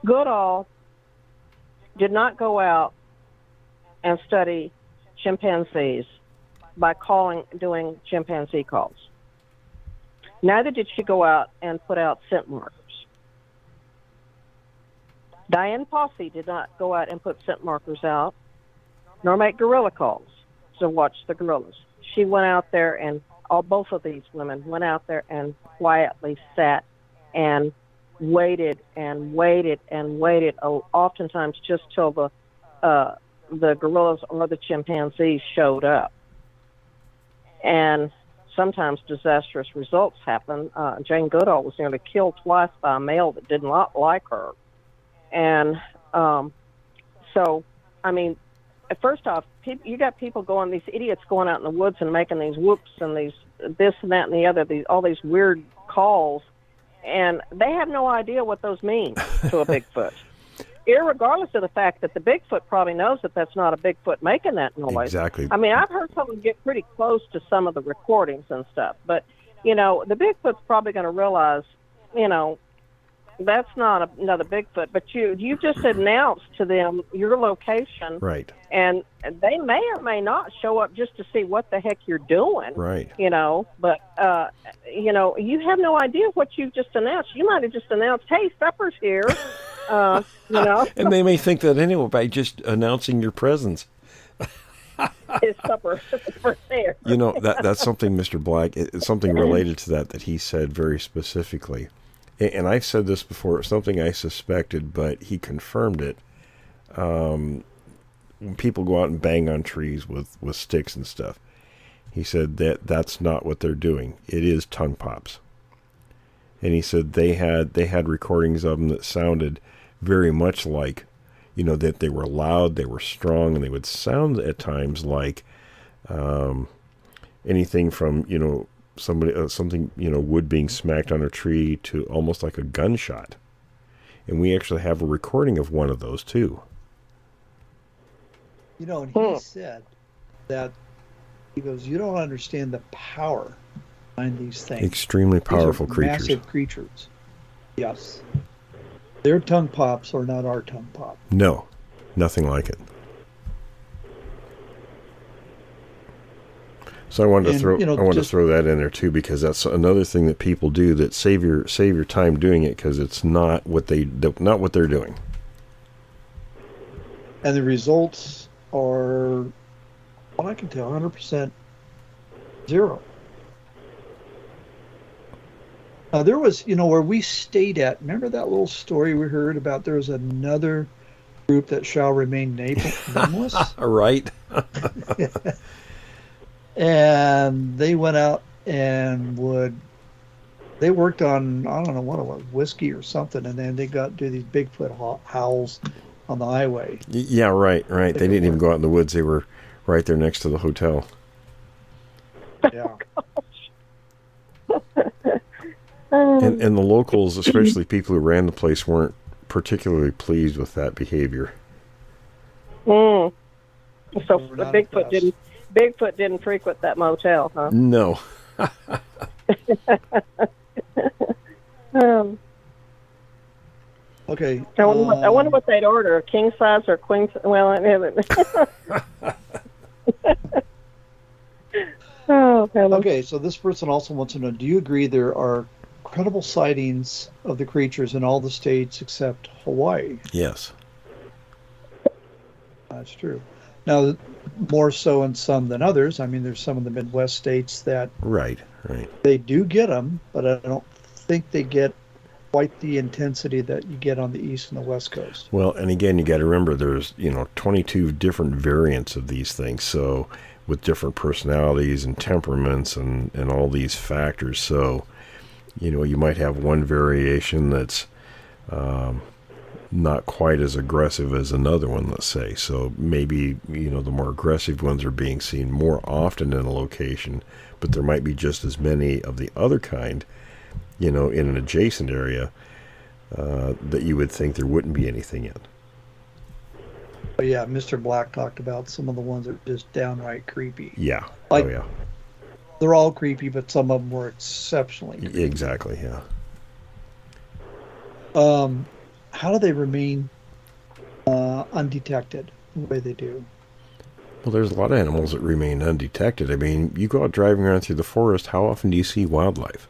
Goodall did not go out and study chimpanzees by doing chimpanzee calls. Neither did she go out and put out scent markers. Diane Posse did not go out and put scent markers out, nor make gorilla calls to watch the gorillas. She went out there, and both of these women went out there and quietly sat and waited and waited and waited, oftentimes just till the gorillas or the chimpanzees showed up. And sometimes disastrous results happen. Jane Goodall was nearly killed twice by a male that did not like her. And so, I mean, first off, you got people going, these idiots going out in the woods and making these whoops and these this and that and the other, all these weird calls, and they have no idea what those mean to a Bigfoot. Irregardless of the fact that the Bigfoot probably knows that that's not a Bigfoot making that noise. Exactly. I mean, I've heard someone get pretty close to some of the recordings and stuff, but you know, the Bigfoot's probably going to realize, you know, that's not another Bigfoot, but you just announced to them your location. Right. And they may or may not show up just to see what the heck you're doing. Right. You know, but, you know, you have no idea what you've just announced. You might have just announced, hey, Supper's here. You know. And they may think that anyway by just announcing your presence. His supper for there. You know, that's something, Mr. Black, it's something related to that he said very specifically. And I've said this before, it's something I suspected, but he confirmed it. When people go out and bang on trees with sticks and stuff, he said that's not what they're doing. It is tongue pops. And he said they had recordings of them that sounded very much like, you know, that they were loud, they were strong, and they would sound at times like anything from, you know, something, you know, wood being smacked on a tree to almost like a gunshot. And we actually have a recording of one of those too. You know, and he said that, he goes, you don't understand the power behind these things. Extremely powerful These are creatures. massive creatures. Yes. Their tongue pops are not our tongue pop. No, nothing like it. So I wanted to throw, to throw that in there too, because that's another thing that people do that save your time doing it, because it's not what they're doing. And the results are, well, I can tell, 100% zero. There was, you know, where we stayed at. Remember that little story we heard about? There was another group that shall remain nameless. Right. And they went out and they worked on, I don't know what it was, whiskey or something, and then they got to do these Bigfoot howls on the highway. Yeah, right. They didn't even go out in the woods. They were right there next to the hotel. Yeah. And the locals, especially people who ran the place, weren't particularly pleased with that behavior. So Bigfoot didn't frequent that motel, huh? No. Okay. I wonder what they'd order: king size or queen size? Well, I haven't. Okay, so this person also wants to know, do you agree there are credible sightings of the creatures in all the states except Hawaii? Yes. That's true. Now, more so in some than others. I mean, there's some of the Midwest states that right. They do get them, but I don't think they get quite the intensity that you get on the East and the West Coast. Well, and again, you got to remember there's, 22 different variants of these things, so with different personalities and temperaments and all these factors. So, you might have one variation that's not quite as aggressive as another one, let's say. So maybe, the more aggressive ones are being seen more often in a location, but there might be just as many of the other kind, in an adjacent area that you would think there wouldn't be anything in. But yeah, Mr. Black talked about some of the ones that are just downright creepy. Yeah. Yeah. They're all creepy, but some of them were exceptionally creepy. Exactly, yeah. How do they remain undetected the way they do? Well, there's a lot of animals that remain undetected. I mean, you go out driving around through the forest, how often do you see wildlife?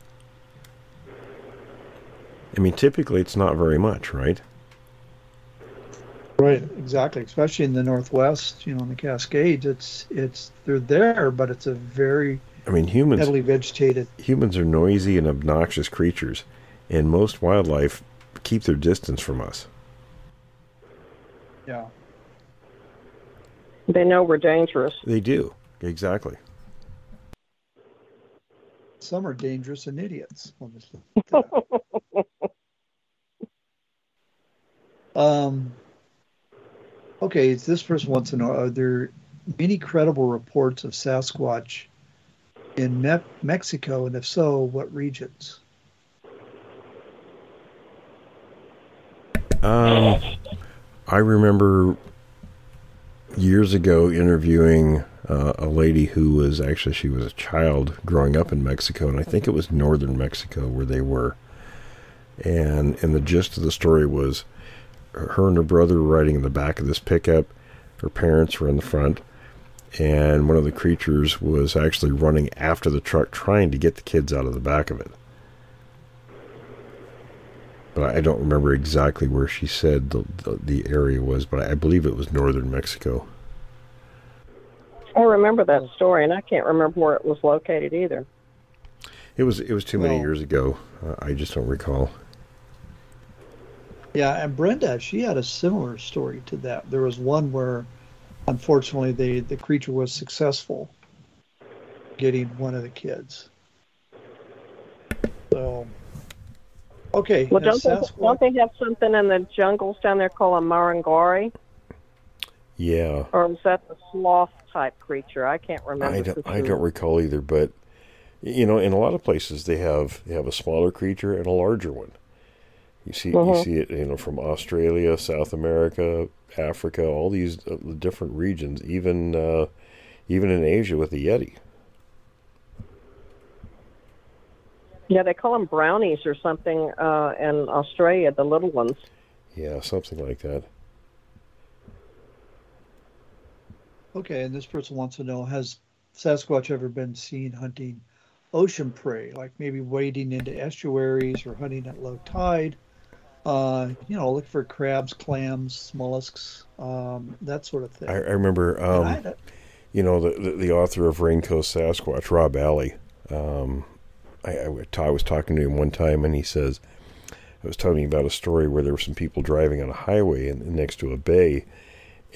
I mean, typically it's not very much, right? Right, exactly. Especially in the Northwest, in the Cascades, they're there, but it's a very heavily vegetated. Humans are noisy and obnoxious creatures, and most wildlife keep their distance from us. Yeah. They know we're dangerous. They do, exactly. Some are dangerous and idiots. Okay, this person wants to know, are there any credible reports of Sasquatch in Mexico, and if so, what regions? I remember years ago interviewing a lady who was actually, she was a child growing up in Mexico, and I think it was northern Mexico where they were. And the gist of the story was her and her brother were riding in the back of this pickup. Her parents were in the front, and one of the creatures was actually running after the truck trying to get the kids out of the back of it. But I don't remember exactly where she said the area was, but I believe it was northern Mexico. I remember that story, and I can't remember where it was located either. It was too many years ago. I just don't recall. Yeah, and Brenda, she had a similar story to that. There was one where, unfortunately, the creature was successful getting one of the kids. So, okay. Well, don't they have something in the jungles down there called a marangari? Yeah. Or is that the sloth type creature? I can't remember. I don't recall either, but you know, in a lot of places they have a smaller creature and a larger one. You see it, you know, from Australia, South America, Africa, all these different regions, even in Asia with the yeti. Yeah, they call them brownies or something in Australia, the little ones. Yeah, something like that. Okay, and this person wants to know, has Sasquatch ever been seen hunting ocean prey, like maybe wading into estuaries or hunting at low tide? You know, look for crabs, clams, mollusks, that sort of thing. I remember, you know, the author of Raincoast Sasquatch, Rob Alley. I was talking to him one time, and he says, I was telling me about a story where there were some people driving on a highway next to a bay,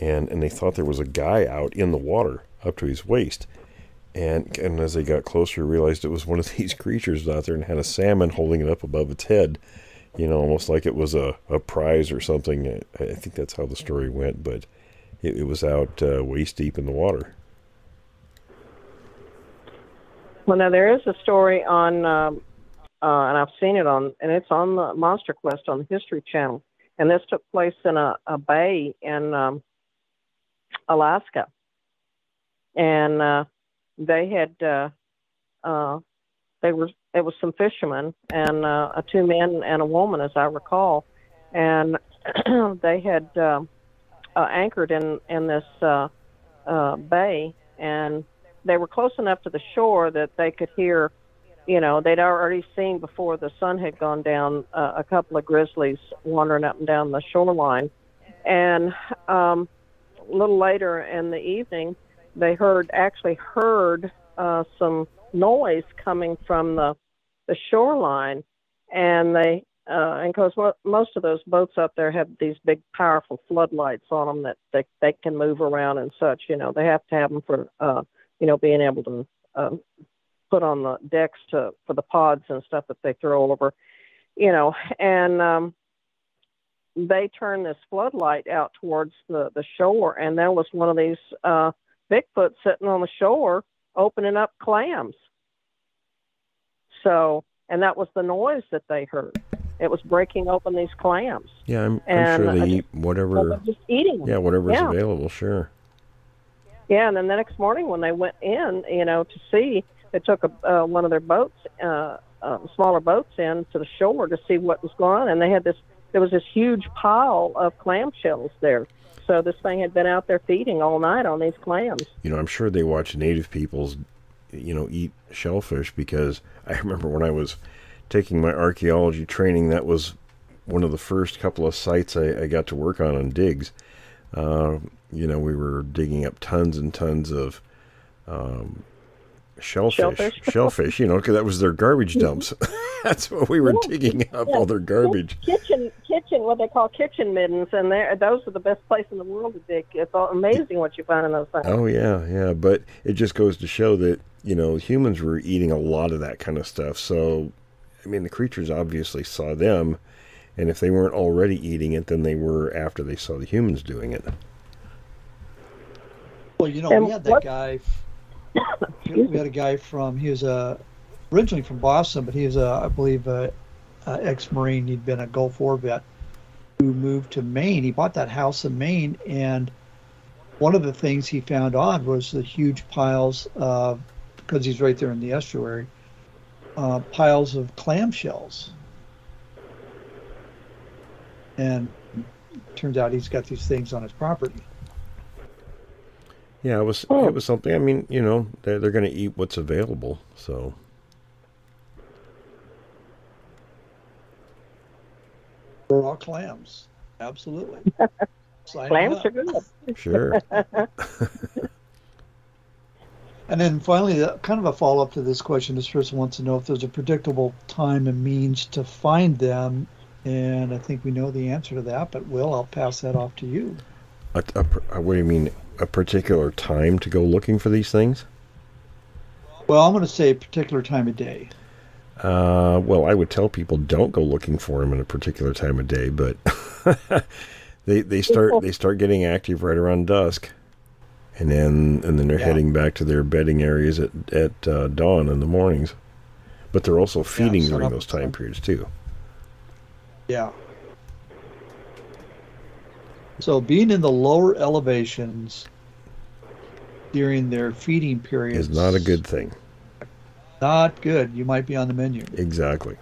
and they thought there was a guy out in the water up to his waist. And as they got closer, realized it was one of these creatures out there and had a salmon holding it up above its head, you know, almost like it was a prize or something. I think that's how the story went, but it was out waist deep in the water. Well, now there is a story on, and I've seen it on, and it's on the Monster Quest on the History Channel. And this took place in a bay in Alaska. And they had, it was some fishermen and two men and a woman, as I recall. And they had anchored in this bay, and they were close enough to the shore that they could hear, you know, they'd already seen before the sun had gone down a couple of grizzlies wandering up and down the shoreline. And a little later in the evening, they actually heard some noise coming from the shoreline. And and because most of those boats up there have these big, powerful floodlights on them that they can move around and such, you know, they have to have them for, you know, being able to put on the decks for the pods and stuff that they throw over, you know. And they turned this floodlight out towards the shore, and there was one of these Bigfoot sitting on the shore opening up clams. So, and that was the noise that they heard. It was breaking open these clams. Yeah, I'm sure they eat whatever. Just eating them. Yeah, whatever's available, sure. Yeah, and then the next morning when they went in, you know, to see, they took one of their boats, smaller boats in to the shore to see what was going on, and there was this huge pile of clamshells there. So this thing had been out there feeding all night on these clams. You know, I'm sure they watch native peoples, you know, eat shellfish, because I remember when I was taking my archaeology training, that was one of the first couple of sites I got to work on digs. You know, we were digging up tons and tons of shellfish, you know, because that was their garbage dumps. That's what we were digging up, all their garbage. Kitchen, what they call kitchen middens, and those are the best place in the world to dig. It's amazing what you find in those things. Oh, yeah, but it just goes to show that, you know, humans were eating a lot of that kind of stuff. So, I mean, the creatures obviously saw them, and if they weren't already eating it, then they were after they saw the humans doing it. Well, you know, we had that guy. We had a guy he was originally from Boston, but he was, I believe, ex-Marine. He'd been a Gulf War vet who moved to Maine. He bought that house in Maine, and one of the things he found odd was the huge piles of, because he's right there in the estuary, piles of clamshells. And turns out he's got these things on his property. Yeah, it was something. I mean, they're going to eat what's available, so. Raw clams, absolutely. Clams are good. Sure. And then finally, kind of a follow-up to this question. This person wants to know if there's a predictable time and means to find them, and I think we know the answer to that. But Will, I'll pass that off to you. What do you mean? A particular time to go looking for these things? Well, I'm going to say a particular time of day. Well, I would tell people don't go looking for them in a particular time of day, but they start getting active right around dusk, and then they're heading back to their bedding areas at dawn in the mornings. But they're also feeding during those time periods too. Yeah. So being in the lower elevations during their feeding periods is not a good thing. Not good. You might be on the menu. Exactly.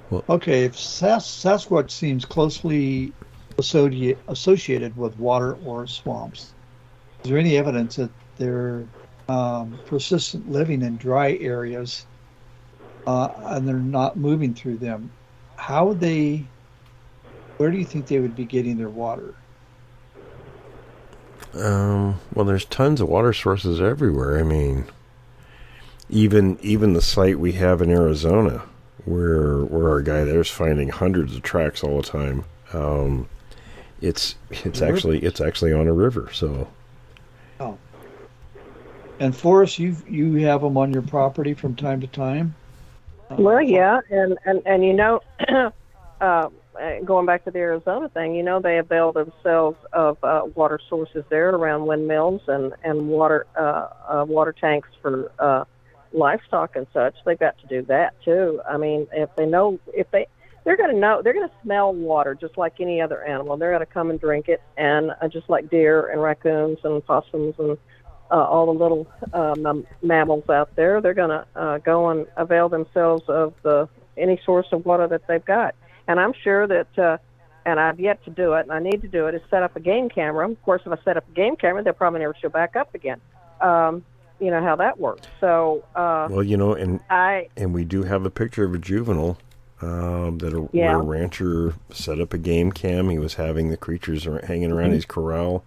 Well, okay, if Sasquatch seems closely associated with water or swamps, is there any evidence that they're persistent living in dry areas and they're not moving through them? Where do you think they would be getting their water? Well, there's tons of water sources everywhere. I mean, even the site we have in Arizona, where our guy there's finding hundreds of tracks all the time. It's actually on a river. So. Oh. And Forrest, you have them on your property from time to time? Well, yeah, and going back to the Arizona thing, they avail themselves of water sources there around windmills and water tanks for livestock and such. They've got to do that too. I mean, they're going to smell water just like any other animal. They're going to come and drink it, and just like deer and raccoons and possums and all the little mammals out there, they're going to go and avail themselves of any source of water that they've got. And I'm sure that, and I've yet to do it, and I need to do it, is set up a game camera. Of course, if I set up a game camera, they'll probably never show back up again. You know how that works. So, well, and we do have a picture of a juvenile where a rancher set up a game cam. He was having the creatures hanging around his corral,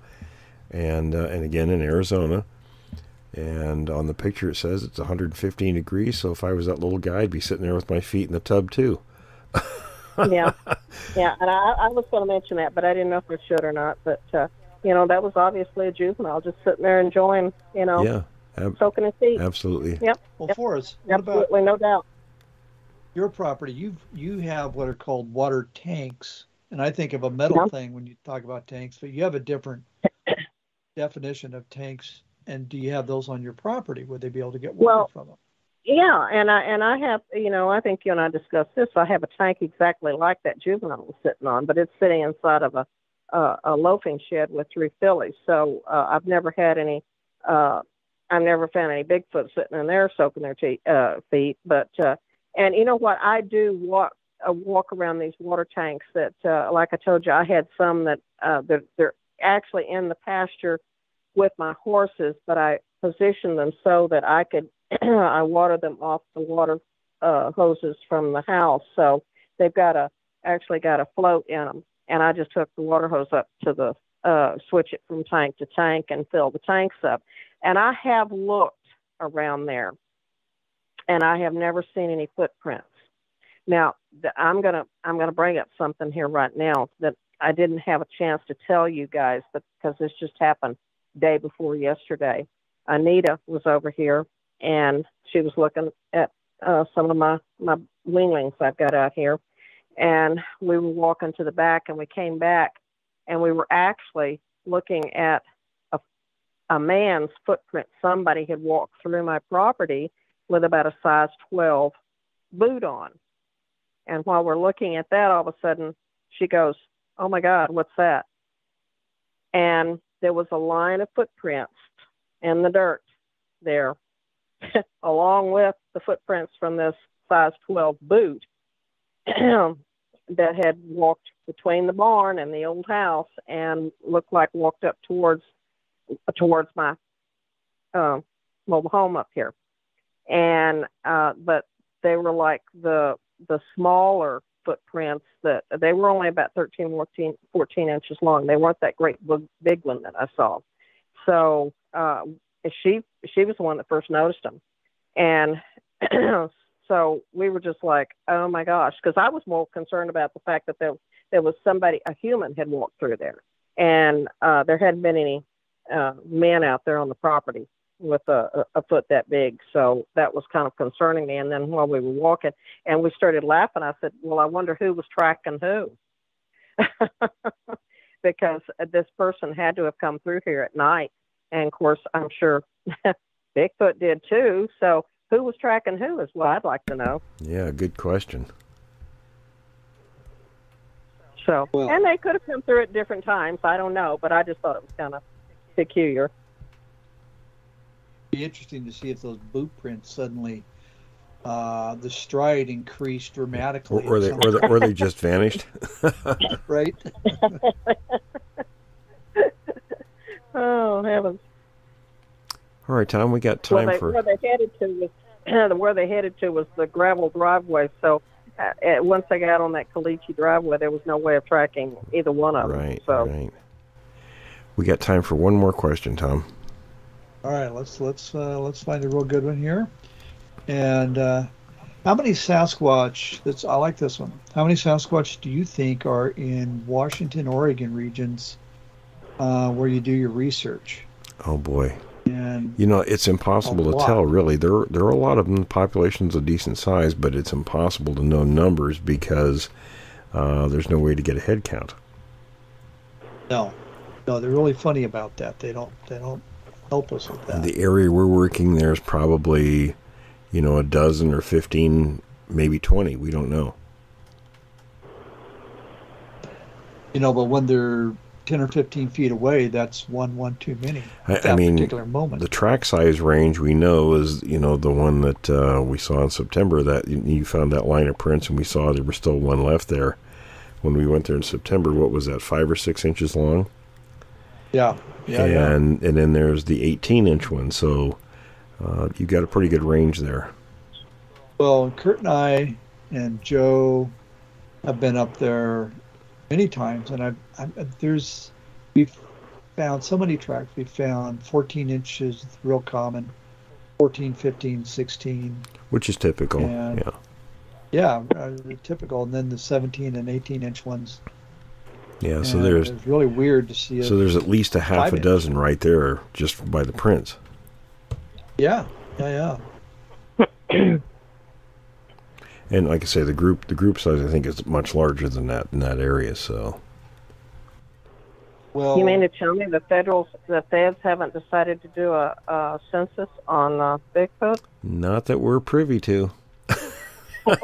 and again in Arizona. And on the picture it says it's 115 degrees. So if I was that little guy, I'd be sitting there with my feet in the tub too. yeah, and I was going to mention that, but I didn't know if I should or not. But that was obviously a juvenile just sitting there enjoying, soaking his feet. Absolutely. Yep. Well, Forrest, absolutely, no doubt. Your property, you have what are called water tanks, and I think of a metal thing when you talk about tanks, but you have a different definition of tanks. And do you have those on your property? Would they be able to get water from them? Yeah, and I have, I think you and I discussed this. I have a tank exactly like that juvenile was sitting on, but it's sitting inside of a loafing shed with 3 fillies. So I've never had any. I've never found any Bigfoot sitting in there soaking their feet. But and you know what? I do walk around these water tanks that, like I told you, I had some that they're actually in the pasture with my horses, but I positioned them so that I could I water them off the water hoses from the house. So they've actually got a float in them, and I just hook the water hose up to the switch it from tank to tank and fill the tanks up. And I have looked around there, and I have never seen any footprints. Now I'm gonna bring up something here right now that I didn't have a chance to tell you guys, because this just happened day before yesterday. Anita was over here, and she was looking at some of my weanlings I've got out here, and we were walking to the back, and we came back, and we were actually looking at a man's footprint. Somebody had walked through my property with about a size 12 boot on. And while we're looking at that, all of a sudden she goes, "Oh my God, what's that?" And there was a line of footprints in the dirt there, along with the footprints from this size 12 boot that had walked between the barn and the old house and looked like walked up towards my mobile home up here. And but they were like the smaller footprints that they were only about 13, 14 inches long. They weren't that great big one that I saw. So she was the one that first noticed them. And so we were just like, oh my gosh, because I was more concerned about the fact that there was a human had walked through there. And there hadn't been any men out there on the property with a foot that big. So that was kind of concerning me. And then while we were walking and we started laughing, I said, well, I wonder who was tracking who. Because this person had to have come through here at night. And of course, I'm sure Bigfoot did too. So who was tracking who is what I'd like to know. Yeah, good question. So, and they could have come through at different times. I don't know, but I just thought it was kind of peculiar. Be interesting to see if those boot prints suddenly the stride increased dramatically, or they just vanished. Right. Oh heavens! All right, Tom, we got time for where they headed to was the gravel driveway. So once they got on that Caliche driveway, there was no way of tracking either one of them. Right. We got time for one more question, Tom. All right, let's find a real good one here. And how many Sasquatch? I like this one. How many Sasquatch do you think are in Washington, Oregon regions where you do your research? Oh boy. And it's impossible to tell, really. There are a lot of them, populations of decent size, but it's impossible to know numbers because there's no way to get a head count. No, they're really funny about that. They don't help us with that. The area we're working, there's probably, a dozen or 15, maybe 20. We don't know. But when they're 10 or 15 feet away, that's one too many. I mean, particular moment. The track size range we know is, the one that we saw in September, that you found that line of prints, and we saw there was still one left there. When we went there in September, what was that, 5 or 6 inches long? Yeah. And then there's the 18-inch one, so you've got a pretty good range there. Well, Kurt and I and Joe have been up there many times, and we've found so many tracks. We found 14 inches, real common, 14, 15, 16. Which is typical, Yeah, typical, and then the 17 and 18-inch ones. Yeah, and so there's... It's really weird to see it. So there's at least a half a dozen right there just by the prints. Yeah. And like I say, the group size I think is much larger than that in that area. So. Well, you mean to tell me the feds haven't decided to do a census on Bigfoot? Not that we're privy to. But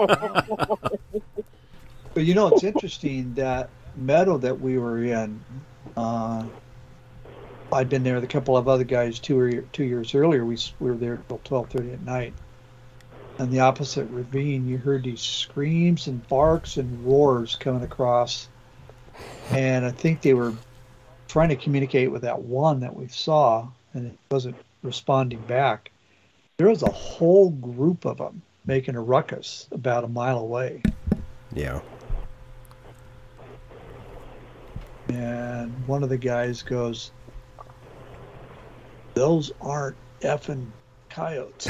it's interesting that meadow that we were in. I'd been there with a couple of other guys 2 years earlier. We were there till 12:30 at night. And the opposite ravine, you heard these screams and barks and roars coming across. And I think they were trying to communicate with that one that we saw, and it wasn't responding back. There was a whole group of them making a ruckus about a mile away. Yeah. And one of the guys goes, "Those aren't effing coyotes."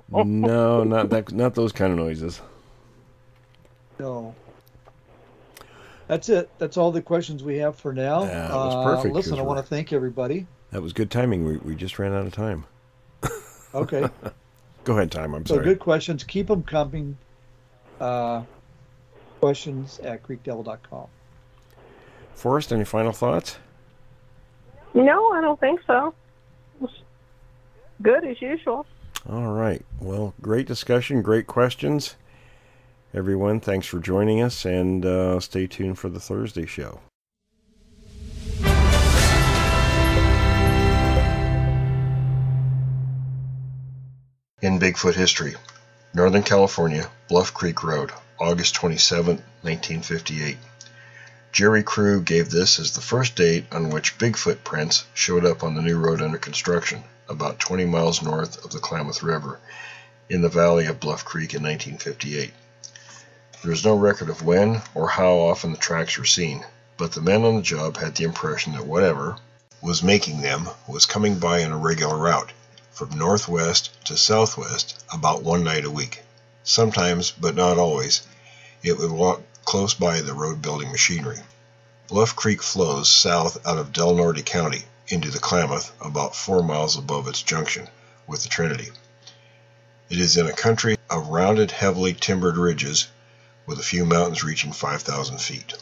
No, not those kind of noises. No. That's it. That's all the questions we have for now. Yeah, that was perfect. Listen, I want to thank everybody. That was good timing. We just ran out of time. Okay. Go ahead, Tom. I'm sorry. So good questions. Keep them coming. Questions@creekdevil.com. Forrest, any final thoughts? No, I don't think so. Good as usual. All right. Well, great discussion, great questions. Everyone, thanks for joining us, and stay tuned for the Thursday show. In Bigfoot history, Northern California, Bluff Creek Road, August 27, 1958. Jerry Crew gave this as the first date on which Bigfoot prints showed up on the new road under construction, about 20 miles north of the Klamath River, in the valley of Bluff Creek in 1958. There is no record of when or how often the tracks were seen, but the men on the job had the impression that whatever was making them was coming by on a regular route, from northwest to southwest, about one night a week. Sometimes, but not always, it would walk close by the road-building machinery. Bluff Creek flows south out of Del Norte County into the Klamath, about 4 miles above its junction with the Trinity. It is in a country of rounded, heavily timbered ridges, with a few mountains reaching 5,000 feet.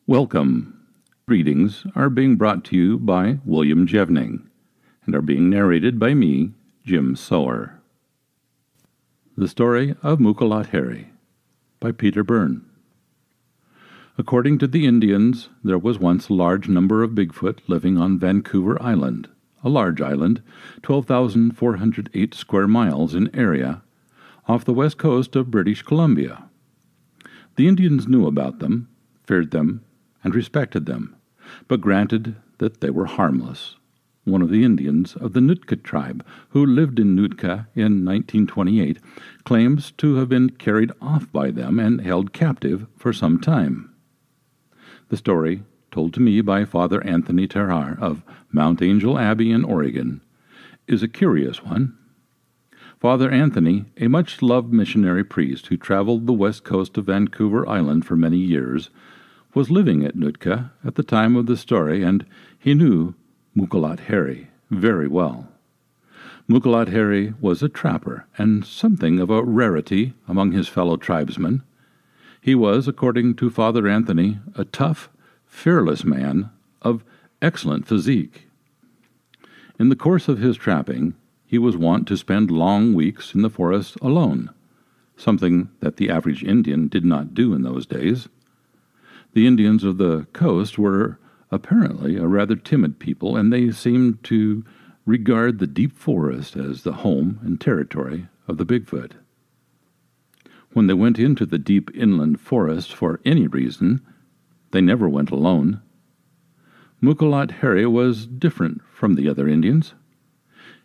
Welcome. Readings are being brought to you by William Jevning and are being narrated by me, Jim Sower. The Story of Mukalot Harry by Peter Byrne. According to the Indians, there was once a large number of Bigfoot living on Vancouver Island, a large island, 12,408 square miles in area, off the west coast of British Columbia. The Indians knew about them, feared them, and respected them, but granted that they were harmless. One of the Indians of the Nootka tribe, who lived in Nootka in 1928, claims to have been carried off by them and held captive for some time. The story, told to me by Father Anthony Terrar of Mount Angel Abbey in Oregon, is a curious one. Father Anthony, a much-loved missionary priest who traveled the west coast of Vancouver Island for many years, was living at Nootka at the time of the story, and he knew Mukalot Harry very well. Mukalot Harry was a trapper and something of a rarity among his fellow tribesmen. He was, according to Father Anthony, a tough, fearless man of excellent physique. In the course of his trapping, he was wont to spend long weeks in the forest alone, something that the average Indian did not do in those days. The Indians of the coast were apparently a rather timid people, and they seemed to regard the deep forest as the home and territory of the Bigfoot. When they went into the deep inland forest for any reason, they never went alone. Mukalot Harry was different from the other Indians.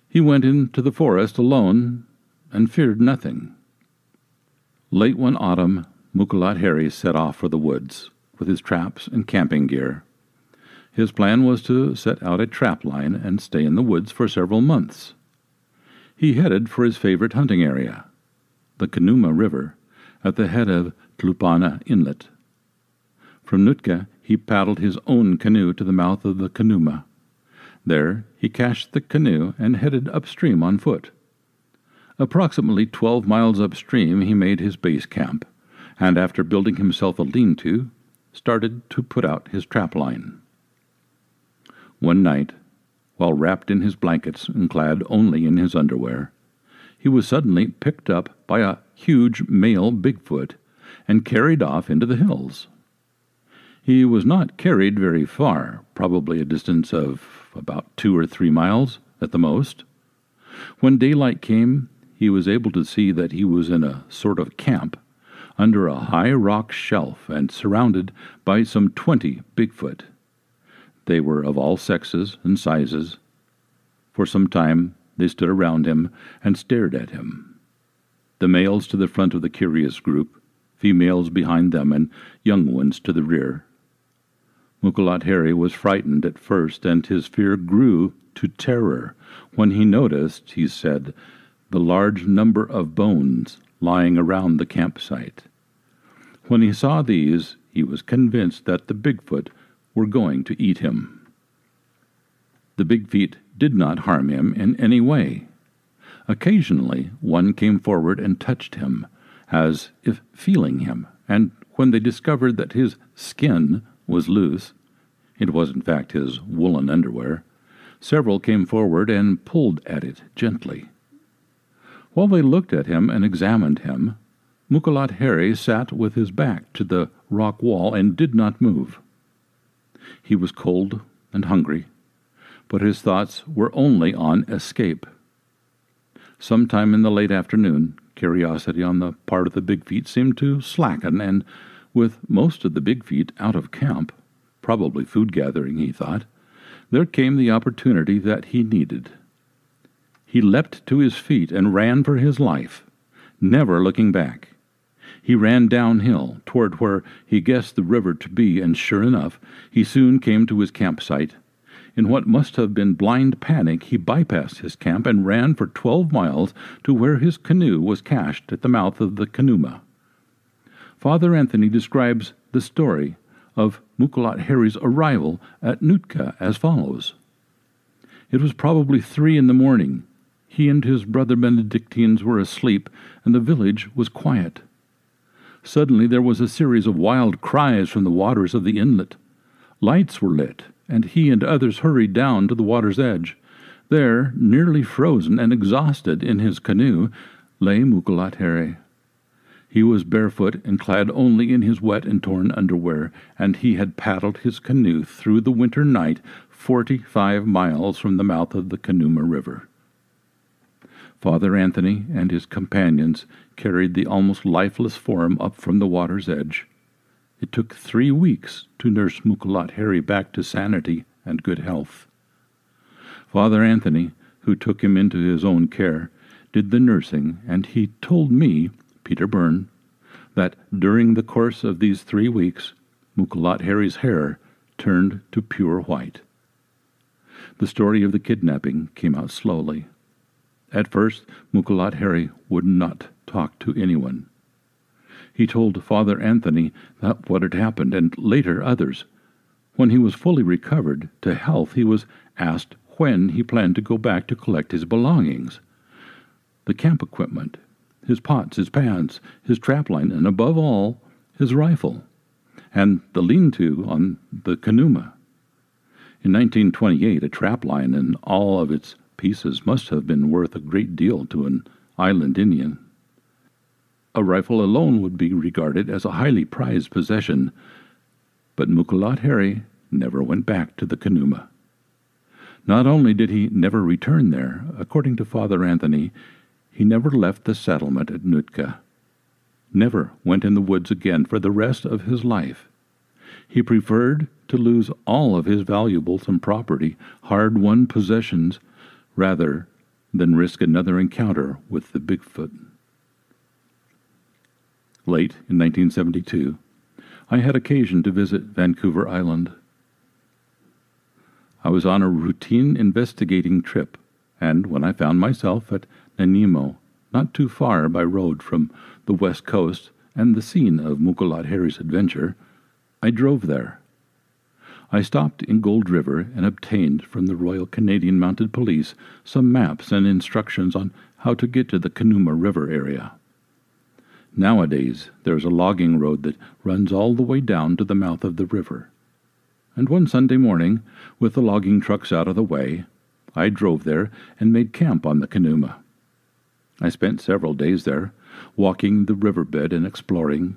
He went into the forest alone and feared nothing. Late one autumn, Mukalot Harry set off for the woods with his traps and camping gear. His plan was to set out a trap line and stay in the woods for several months. He headed for his favorite hunting area, the Kenuma River, at the head of Tlupana Inlet. From Nootka, he paddled his own canoe to the mouth of the Kenuma. There, he cached the canoe and headed upstream on foot. Approximately 12 miles upstream, he made his base camp, and after building himself a lean-to, started to put out his trap line. One night, while wrapped in his blankets and clad only in his underwear, he was suddenly picked up by a huge male Bigfoot and carried off into the hills. He was not carried very far, probably a distance of about 2 or 3 miles at the most. When daylight came, he was able to see that he was in a sort of camp under a high rock shelf and surrounded by some 20 Bigfoot. They were of all sexes and sizes. For some time they stood around him and stared at him. The males to the front of the curious group, females behind them, and young ones to the rear. Mukalot Harry was frightened at first, and his fear grew to terror when he noticed, he said, the large number of bones lying around the campsite. When he saw these, he was convinced that the Bigfoot were going to eat him. The big feet did not harm him in any way. Occasionally, one came forward and touched him, as if feeling him, and when they discovered that his skin was loose, it was in fact his woolen underwear, several came forward and pulled at it gently. While they looked at him and examined him, Mukalat Harry sat with his back to the rock wall and did not move. He was cold and hungry, but his thoughts were only on escape. Sometime in the late afternoon, curiosity on the part of the Big Feet seemed to slacken, and with most of the Big Feet out of camp, probably food gathering, he thought, there came the opportunity that he needed. He leapt to his feet and ran for his life, never looking back. He ran downhill toward where he guessed the river to be, and sure enough, he soon came to his campsite. In what must have been blind panic, he bypassed his camp and ran for 12 miles to where his canoe was cached at the mouth of the Kenuma. Father Anthony describes the story of Mukalat Harry's arrival at Nootka as follows. It was probably 3 in the morning. He and his brother Benedictines were asleep, and the village was quiet. Suddenly there was a series of wild cries from the waters of the inlet. Lights were lit, and he and others hurried down to the water's edge. There, nearly frozen and exhausted in his canoe, lay Mukalat Harry. He was barefoot and clad only in his wet and torn underwear, and he had paddled his canoe through the winter night 45 miles from the mouth of the Kenuma River. Father Anthony and his companions carried the almost lifeless form up from the water's edge. It took 3 weeks to nurse Mukalat Harry back to sanity and good health. Father Anthony, who took him into his own care, did the nursing, and he told me, Peter Byrne, that during the course of these 3 weeks, Mukalat Harry's hair turned to pure white. The story of the kidnapping came out slowly. At first, Mukalat Harry would not talk to anyone. He told Father Anthony that what had happened, and later others. When he was fully recovered to health, he was asked when he planned to go back to collect his belongings. The camp equipment, his pots, his pans, his trapline, and above all, his rifle, and the lean-to on the Kenuma. In 1928, a trapline and all of its pieces must have been worth a great deal to an island Indian. A rifle alone would be regarded as a highly prized possession, but Mukalat Harry never went back to the Kenuma. Not only did he never return there, according to Father Anthony, he never left the settlement at Nootka, never went in the woods again for the rest of his life. He preferred to lose all of his valuables and property, hard-won possessions, rather than risk another encounter with the Bigfoot. Late in 1972, I had occasion to visit Vancouver Island. I was on a routine investigating trip, and when I found myself at Nanaimo, not too far by road from the west coast and the scene of Mukalat Harry's adventure, I drove there. I stopped in Gold River and obtained from the Royal Canadian Mounted Police some maps and instructions on how to get to the Kenuma River area. Nowadays, there is a logging road that runs all the way down to the mouth of the river. And one Sunday morning, with the logging trucks out of the way, I drove there and made camp on the Kenuma. I spent several days there, walking the riverbed and exploring.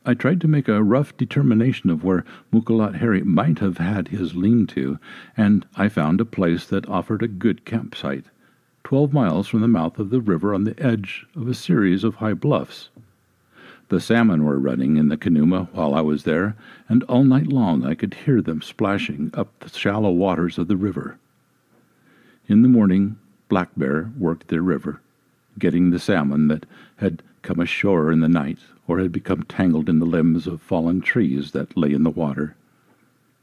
I tried to make a rough determination of where Mukalat Harry might have had his lean-to, and I found a place that offered a good campsite, 12 miles from the mouth of the river on the edge of a series of high bluffs. The salmon were running in the Kenuma while I was there, and all night long I could hear them splashing up the shallow waters of the river. In the morning, Black Bear worked their river, getting the salmon that had come ashore in the night or had become tangled in the limbs of fallen trees that lay in the water.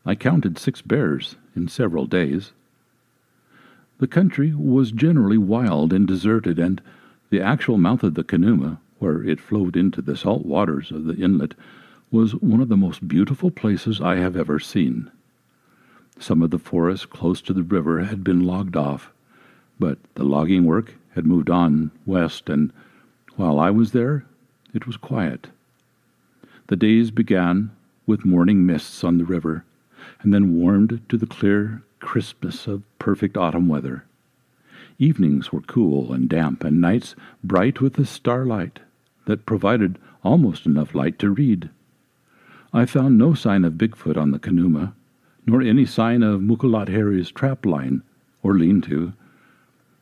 I counted 6 bears in several days. The country was generally wild and deserted, and the actual mouth of the Kenuma, where it flowed into the salt waters of the inlet, was one of the most beautiful places I have ever seen. Some of the forests close to the river had been logged off, but the logging work had moved on west, and while I was there, It was quiet. The days began with morning mists on the river, and then warmed to the clear crispness of perfect autumn weather. Evenings were cool and damp, and nights bright with the starlight that provided almost enough light to read. I found no sign of Bigfoot on the Kanuma, nor any sign of Mukulat trap line or lean-to.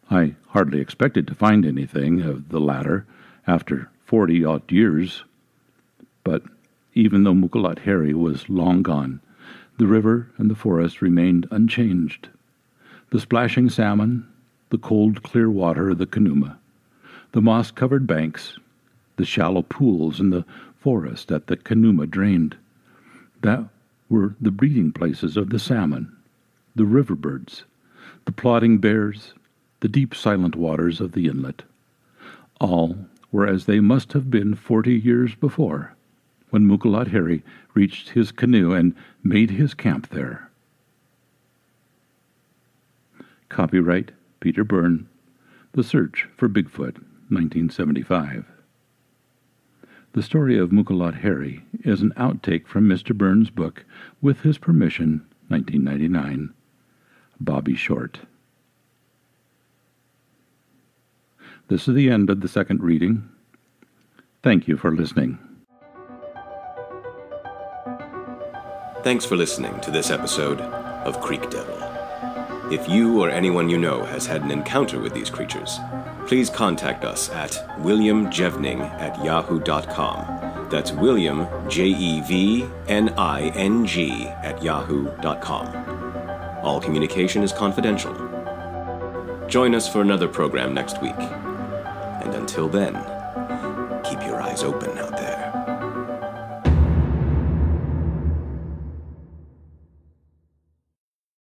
I hardly expected to find anything of the latter after 40-odd years. But even though Mukulat was long gone, the river and the forest remained unchanged. The splashing salmon, the cold, clear water of the Kanuma, the moss-covered banks, the shallow pools in the forest that the Kanuma drained, that were the breeding places of the salmon, the river birds, the plodding bears, the deep silent waters of the inlet. All were as they must have been 40 years before, when Mukulat reached his canoe and made his camp there. Copyright Peter Byrne, The Search for Bigfoot, 1975. The story of Mukulat is an outtake from Mr. Byrne's book, With His Permission, 1999. Bobby Short. This is the end of the second reading. Thank you for listening. Thanks for listening to this episode of Creek Devil. If you or anyone you know has had an encounter with these creatures, please contact us at williamjevning@yahoo.com. That's William, Jevning, @yahoo.com. All communication is confidential. Join us for another program next week. And until then, keep your eyes open out